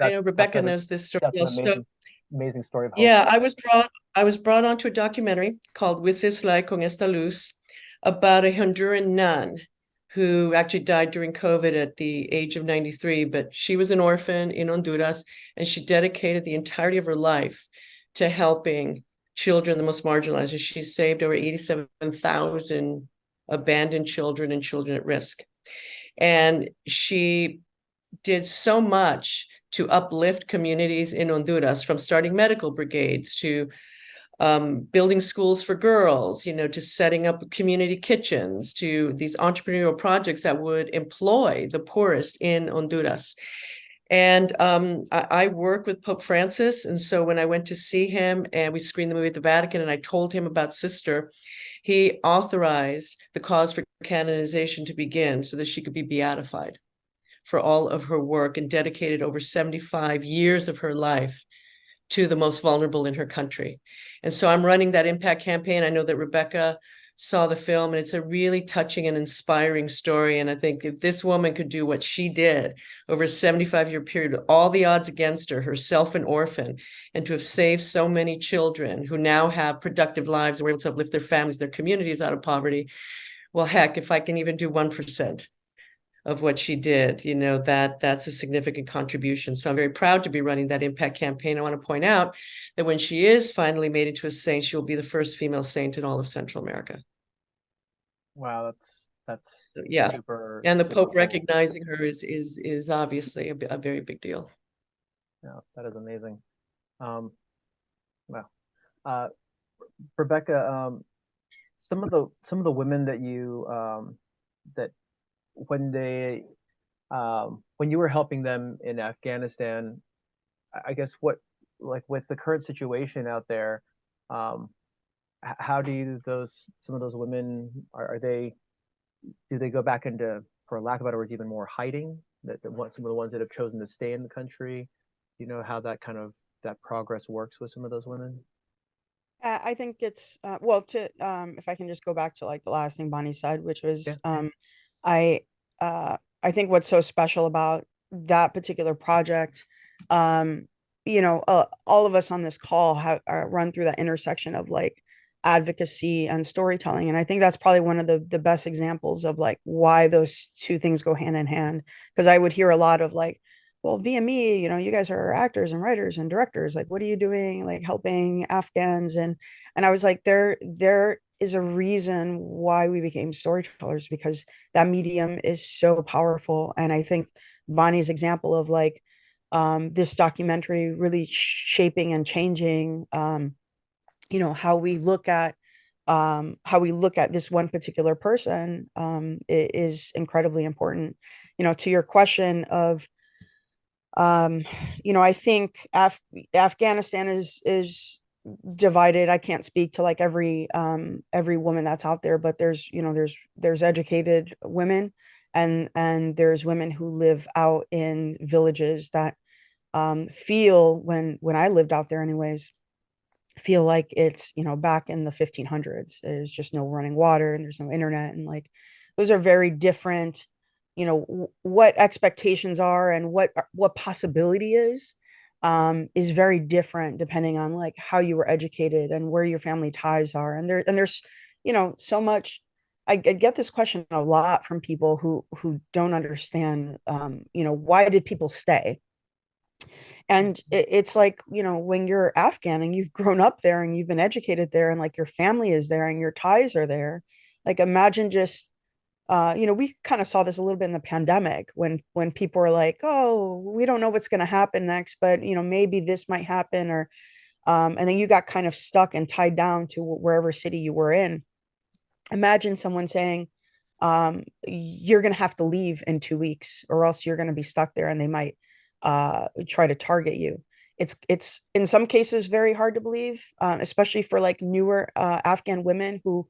know Rebecca knows this story. That's an amazing story of hope. Yeah, I was brought onto a documentary called With This Light, Con Esta Luz, about a Honduran nun who actually died during COVID at the age of 93, but she was an orphan in Honduras, and she dedicated the entirety of her life to helping children, the most marginalized. And she saved over 87,000 abandoned children and children at risk. And she did so much to uplift communities in Honduras, from starting medical brigades to building schools for girls, to setting up community kitchens, to these entrepreneurial projects that would employ the poorest in Honduras. And I work with Pope Francis. And so when I went to see him and we screened the movie at the Vatican and I told him about Sister, he authorized the cause for canonization to begin so that she could be beatified for all of her work, and dedicated over 75 years of her life to the most vulnerable in her country. And so I'm running that impact campaign. I know that Rebecca saw the film, and it's a really touching and inspiring story. And I think if this woman could do what she did over a 75-year period, with all the odds against her, herself an orphan, and to have saved so many children who now have productive lives and were able to uplift their families, their communities out of poverty, well, heck, if I can even do 1% of what she did, that's a significant contribution. So I'm very proud to be running that impact campaign. I want to point out that when she is finally made into a saint, she will be the first female saint in all of Central America. Wow, that's yeah. super, and the super Pope cool. recognizing her is obviously a very big deal. Yeah, that is amazing. Wow. Rebecca, some of the women that you that when you were helping them in Afghanistan, I guess with the current situation out there, how do some of those women do they go back into, for lack of better words, even more hiding? Some of the ones that have chosen to stay in the country, do you know how that progress works with some of those women? I think it's if I can just go back to like the last thing Bonnie said, which was I think what's so special about that particular project, all of us on this call have run through that intersection of like advocacy and storytelling, and I think that's probably one of the best examples of like why those two things go hand in hand. Because I would hear a lot of like, well, VME, you guys are actors and writers and directors, like what are you doing like helping Afghans? And I was like, there is a reason why we became storytellers, because that medium is so powerful. And I think Bonnie's example of like this documentary really shaping and changing how we look at this one particular person is incredibly important. To your question of I think Afghanistan is divided. I can't speak to like every woman that's out there, but there's educated women, and there's women who live out in villages that feel, when I lived out there anyways, feel like it's back in the 1500s. There's just no running water and there's no internet, and like those are very different. What expectations are and what possibility is very different depending on like how you were educated and where your family ties are. And there's so much. I get this question a lot from people who don't understand why did people stay. And it's like, when you're Afghan and you've grown up there and you've been educated there and like your family is there and your ties are there, like imagine just we kind of saw this a little bit in the pandemic when people were like, oh, we don't know what's going to happen next, but maybe this might happen, or and then you got kind of stuck and tied down to wherever city you were in. Imagine someone saying, you're going to have to leave in 2 weeks or else you're going to be stuck there and they might try to target you. It's in some cases very hard to believe, especially for like newer Afghan women who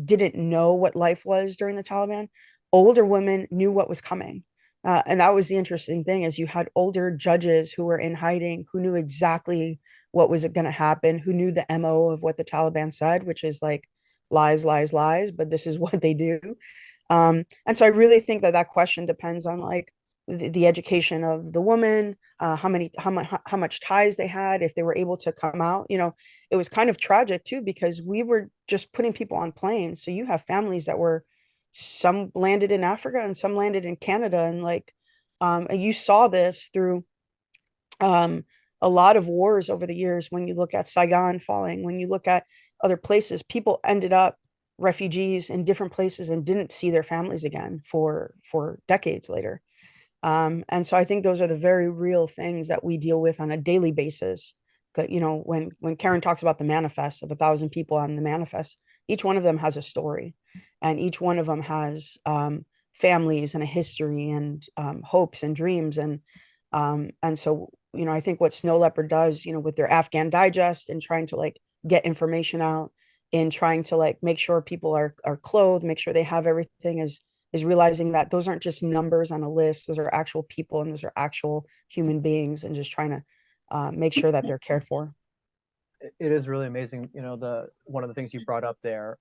didn't know what life was during the Taliban. Older women knew what was coming. And that was the interesting thing, is you had older judges who were in hiding, who knew exactly what was going to happen, who knew the MO of what the Taliban said, which is like lies, lies, lies, but this is what they do. And so I really think that question depends on like the education of the woman, how much ties they had, if they were able to come out. It was kind of tragic too, because we were just putting people on planes. So you have families that were, some landed in Africa and some landed in Canada. And like, and you saw this through a lot of wars over the years. When you look at Saigon falling, when you look at other places, people ended up refugees in different places and didn't see their families again for decades later. And so I think those are the very real things that we deal with on a daily basis. But, you know, when Karen talks about the manifest of 1,000 people on the manifest, each one of them has a story, and each one of them has families and a history and hopes and dreams. And so, you know, I think what Snow Leopard does, you know, with their Afghan Digest and trying to like get information out, in trying to like make sure people are clothed, make sure they have everything, is realizing that those aren't just numbers on a list. Those are actual people, and those are actual human beings, and just trying to make sure that they're cared for. It is really amazing. You know, one of the things you brought up there,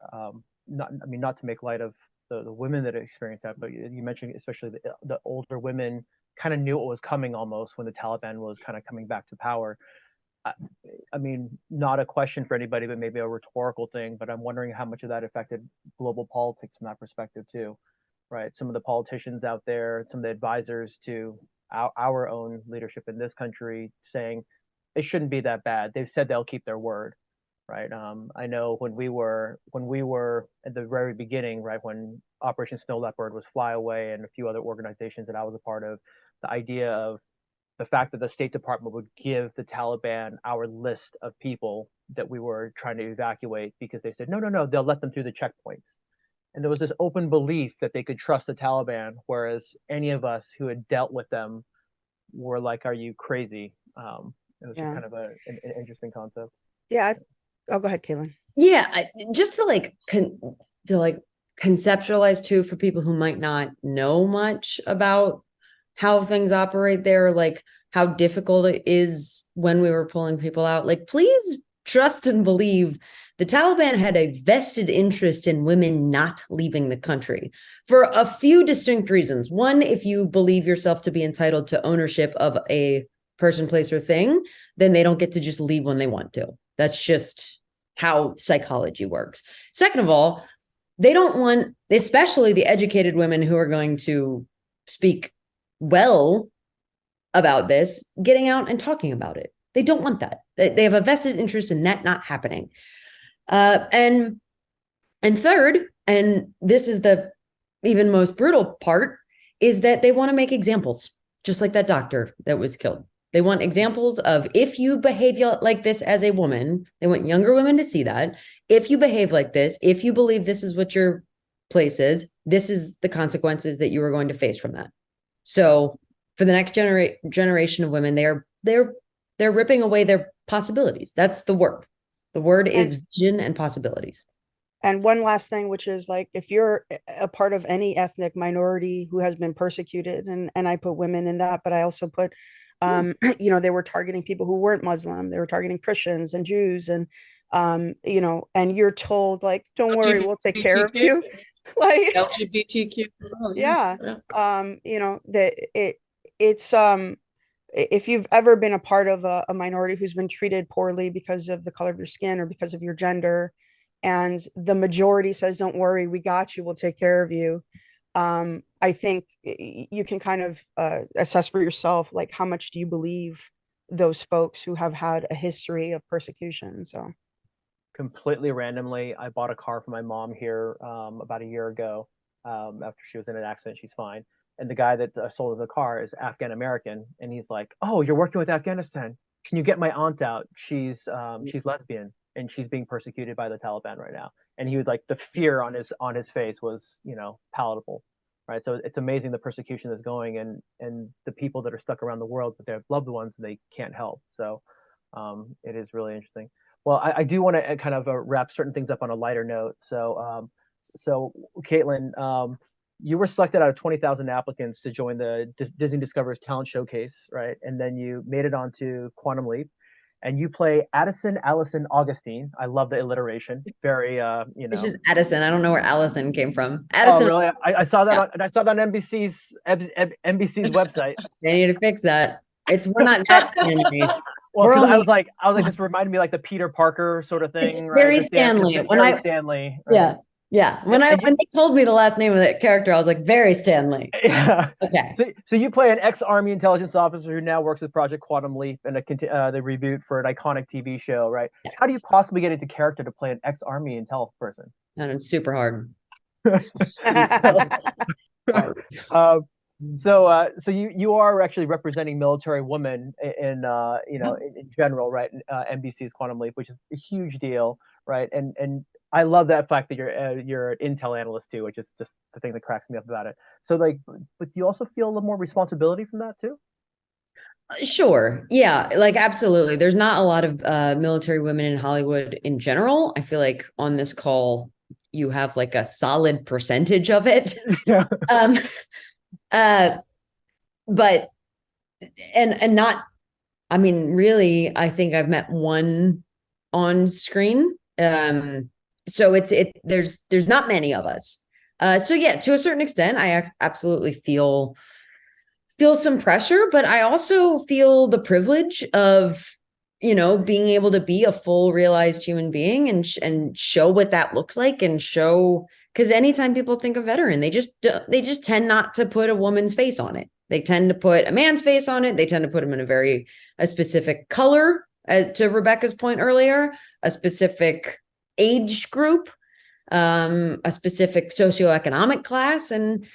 not to make light of the women that experience that, but you mentioned especially the older women kind of knew what was coming almost when the Taliban was kind of coming back to power. I mean, not a question for anybody, but maybe a rhetorical thing, but I'm wondering how much of that affected global politics from that perspective too, right? Some of the politicians out there, some of the advisors to our own leadership in this country saying it shouldn't be that bad. They've said they'll keep their word, right? I know when we were at the very beginning, right, when Operation Snow Leopard was Fly Away and a few other organizations that I was a part of, the idea of the fact that the State Department would give the Taliban our list of people that we were trying to evacuate because they said, no, they'll let them through the checkpoints. And there was this open belief that they could trust the Taliban, whereas any of us who had dealt with them were like, are you crazy? It was just kind of an interesting concept. Yeah. I'll go ahead, Caitlin. Yeah. Just to like, conceptualize too, for people who might not know much about how things operate there, like how difficult it is when we were pulling people out. Like, please trust and believe the Taliban had a vested interest in women not leaving the country for a few distinct reasons. One, if you believe yourself to be entitled to ownership of a person, place, or thing, then they don't get to just leave when they want to. That's just how psychology works. Second of all, they don't want, especially the educated women who are going to speak well about this, getting out and talking about it. They don't want that. They have a vested interest in that not happening. And third, and this is the even most brutal part, is that they want to make examples, just like that doctor that was killed. They want examples of, if you behave like this as a woman, they want younger women to see that. If you behave like this, if you believe this is what your place is, this is the consequences that you are going to face from that. So for the next generation of women, they're ripping away their possibilities. That's the word. The word is vision and possibilities. And one last thing, which is like, if you're a part of any ethnic minority who has been persecuted, and I put women in that, but I also put, you know, they were targeting people who weren't Muslim. They were targeting Christians and Jews, and you know, and you're told like, don't worry, we'll take care of you. Like LGBTQ as well. Yeah. You know, that it's if you've ever been a part of a minority who's been treated poorly because of the color of your skin or because of your gender, and the majority says, don't worry, we got you, we'll take care of you. I think you can kind of assess for yourself, like, how much do you believe those folks who have had a history of persecution? So completely randomly, I bought a car for my mom here about a year ago. After she was in an accident, she's fine. And the guy that sold her the car is Afghan American, and he's like, "Oh, you're working with Afghanistan? Can you get my aunt out? She's lesbian and she's being persecuted by the Taliban right now." And he was like, the fear on his face was, you know, palatable, right? So it's amazing the persecution is going, and the people that are stuck around the world, but their loved ones they can't help. So it is really interesting. Well, I do want to kind of wrap certain things up on a lighter note. So, Caitlin, you were selected out of 20,000 applicants to join the Disney Discover's Talent Showcase, right? And then you made it onto Quantum Leap, and you play Addison Allison Augustine. I love the alliteration. Very, you know. It's just Addison. I don't know where Allison came from. Addison. Oh, really? I saw that. I saw that on NBC's website. They need to fix that. We're not that Stanley. Well, because I was like, this reminded me like the Peter Parker sort of thing. It's Very Stanley. Stanley. Right? Yeah. When they told me the last name of that character, I was like, very Stanley. Yeah. Okay. So you play an ex-Army intelligence officer who now works with Project Quantum Leap and the reboot for an iconic TV show, right? Yeah. How do you possibly get into character to play an ex-Army intel person? And it's super hard. So, so you are actually representing military women in you know, in general, right? NBC's Quantum Leap, which is a huge deal, right? And I love that fact that you're an intel analyst too, which is just the thing that cracks me up about it. So, like, but do you also feel a little more responsibility from that too? Sure. Yeah, like absolutely. There's not a lot of military women in Hollywood in general. I feel like on this call, you have like a solid percentage of it. Yeah. Uh, but and not, I mean, really, I think I've met one on screen. So there's not many of us. So yeah, to a certain extent, I absolutely feel some pressure, but I also feel the privilege of, you know, being able to be a full realized human being and show what that looks like, and show, because anytime people think of veteran, they just tend not to put a woman's face on it. They tend to put a man's face on it. They tend to put him in a specific color, to Rebecca's point earlier, a specific age group, a specific socioeconomic class. And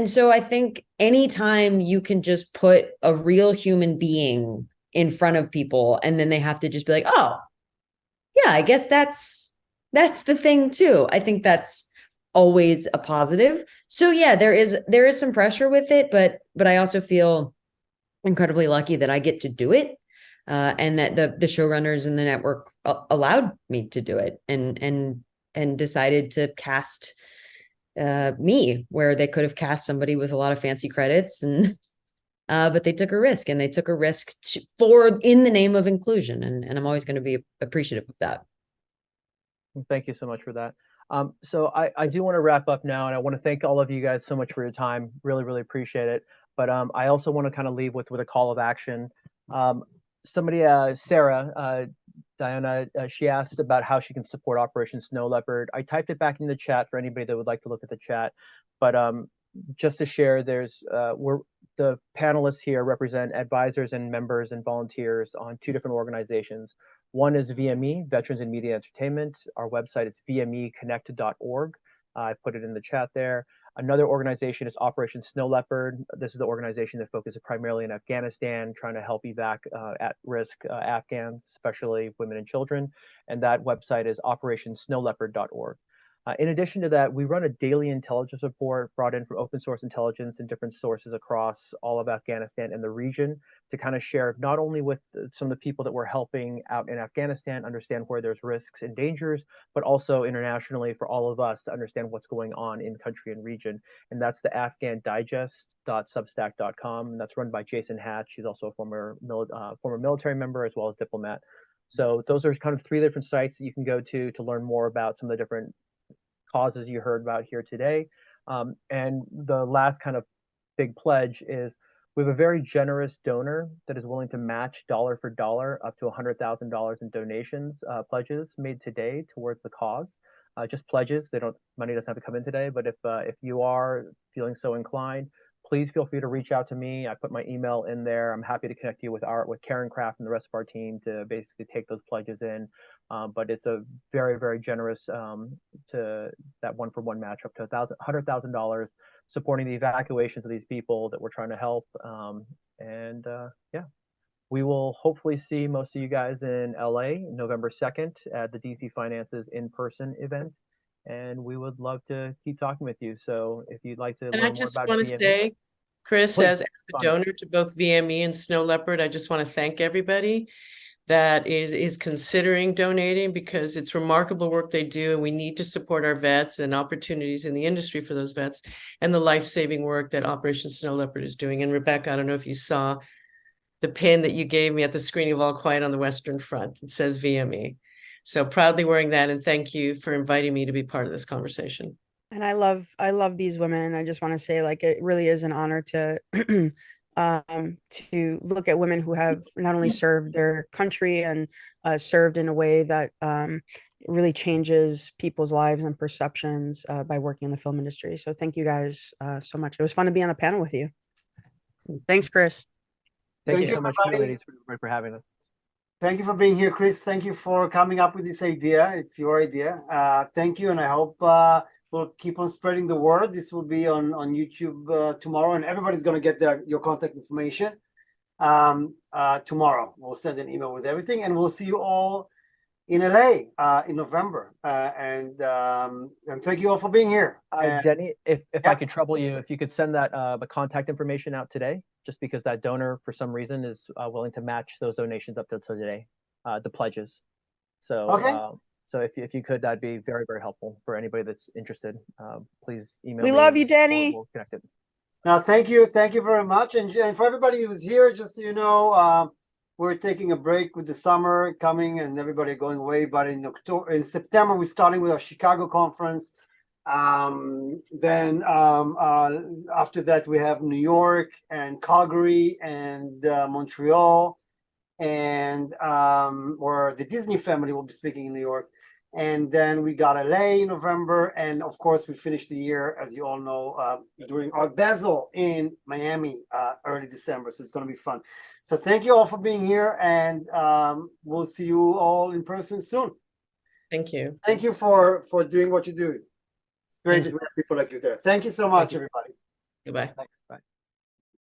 so I think anytime you can just put a real human being in front of people, and then they have to just be like, oh, yeah, I guess that's the thing too. I think that's always a positive. So yeah, there is some pressure with it, but I also feel incredibly lucky that I get to do it, and that the showrunners and the network allowed me to do it, and decided to cast me where they could have cast somebody with a lot of fancy credits, and but they took a risk, and they took a risk in the name of inclusion, and I'm always going to be appreciative of that. Thank you so much for that. So I do want to wrap up now, and I want to thank all of you guys so much for your time. Really, really appreciate it. But I also want to kind of leave with a call of action. Somebody, Sarah, Diana, she asked about how she can support Operation Snow Leopard. I typed it back in the chat for anybody that would like to look at the chat. But just to share, the panelists here represent advisors and members and volunteers on 2 different organizations. One is VME, Veterans in Media Entertainment. Our website is vmeconnected.org. I put it in the chat there. Another organization is Operation Snow Leopard. This is the organization that focuses primarily in Afghanistan, trying to help evac at-risk Afghans, especially women and children. And that website is operationsnowleopard.org. In addition to that, we run a daily intelligence report brought in from open source intelligence and different sources across all of Afghanistan and the region to kind of share not only with some of the people that we're helping out in Afghanistan understand where there's risks and dangers, but also internationally for all of us to understand what's going on in country and region. And that's the afghandigest.substack.com. And that's run by Jason Hatch. He's also a former military member as well as diplomat. So those are kind of 3 different sites that you can go to learn more about some of the different causes you heard about here today. And the last kind of big pledge is we have a very generous donor that is willing to match dollar for dollar up to $100,000 in donations, pledges made today towards the cause. Just pledges. Money doesn't have to come in today, but if you are feeling so inclined, please feel free to reach out to me. I put my email in there. I'm happy to connect you with Karen Kraft and the rest of our team to basically take those pledges in. But it's a very, very generous to that 1-for-1 match up to $100,000, supporting the evacuations of these people that we're trying to help. Yeah, we will hopefully see most of you guys in LA November 2nd at the DC Finances in-person event. And we would love to keep talking with you. So if you'd like to learn more about VME. And I just want to say, Chris, Please, as a donor to both VME and Snow Leopard, I just want to thank everybody that is considering donating, because it's remarkable work they do, and we need to support our vets and opportunities in the industry for those vets and the life-saving work that Operation Snow Leopard is doing. And Rebecca, I don't know if you saw the pin that you gave me at the screening of All Quiet on the Western Front. It says VME. So proudly wearing that, and thank you for inviting me to be part of this conversation. And I love these women. I just want to say, like, it really is an honor to to look at women who have not only served their country and served in a way that really changes people's lives and perceptions by working in the film industry. So thank you guys so much. It was fun to be on a panel with you. Thanks, Chris. Thank you so much, ladies, for having us. Thank you for being here, Chris. Thank you for coming up with this idea. It's your idea. Thank you, and I hope we'll keep on spreading the word. This will be on YouTube tomorrow, and everybody's going to get your contact information tomorrow. We'll send an email with everything, and we'll see you all in LA in November. And thank you all for being here. Denny, if yeah. I could trouble you, if you could send that the contact information out today, just because that donor for some reason is willing to match those donations up to today, the pledges. So okay. So if you could, that'd be very, very helpful for anybody that's interested. Please email We me. love you, Denny. We'll connect it. Now, thank you very much, and for everybody who's here, just so you know, we're taking a break with the summer coming, and everybody going away. But in September, we're starting with our Chicago conference. Then after that, we have New York and Calgary and Montreal, and where the Disney family will be speaking in New York. And then we got LA in November, and of course we finished the year, as you all know, during our Basel in Miami early December. So it's going to be fun. So thank you all for being here, and we'll see you all in person soon. Thank you. Thank you for doing what you do. It's great that we have people like you there. Thank you so much, everybody. Goodbye. Thanks. Bye.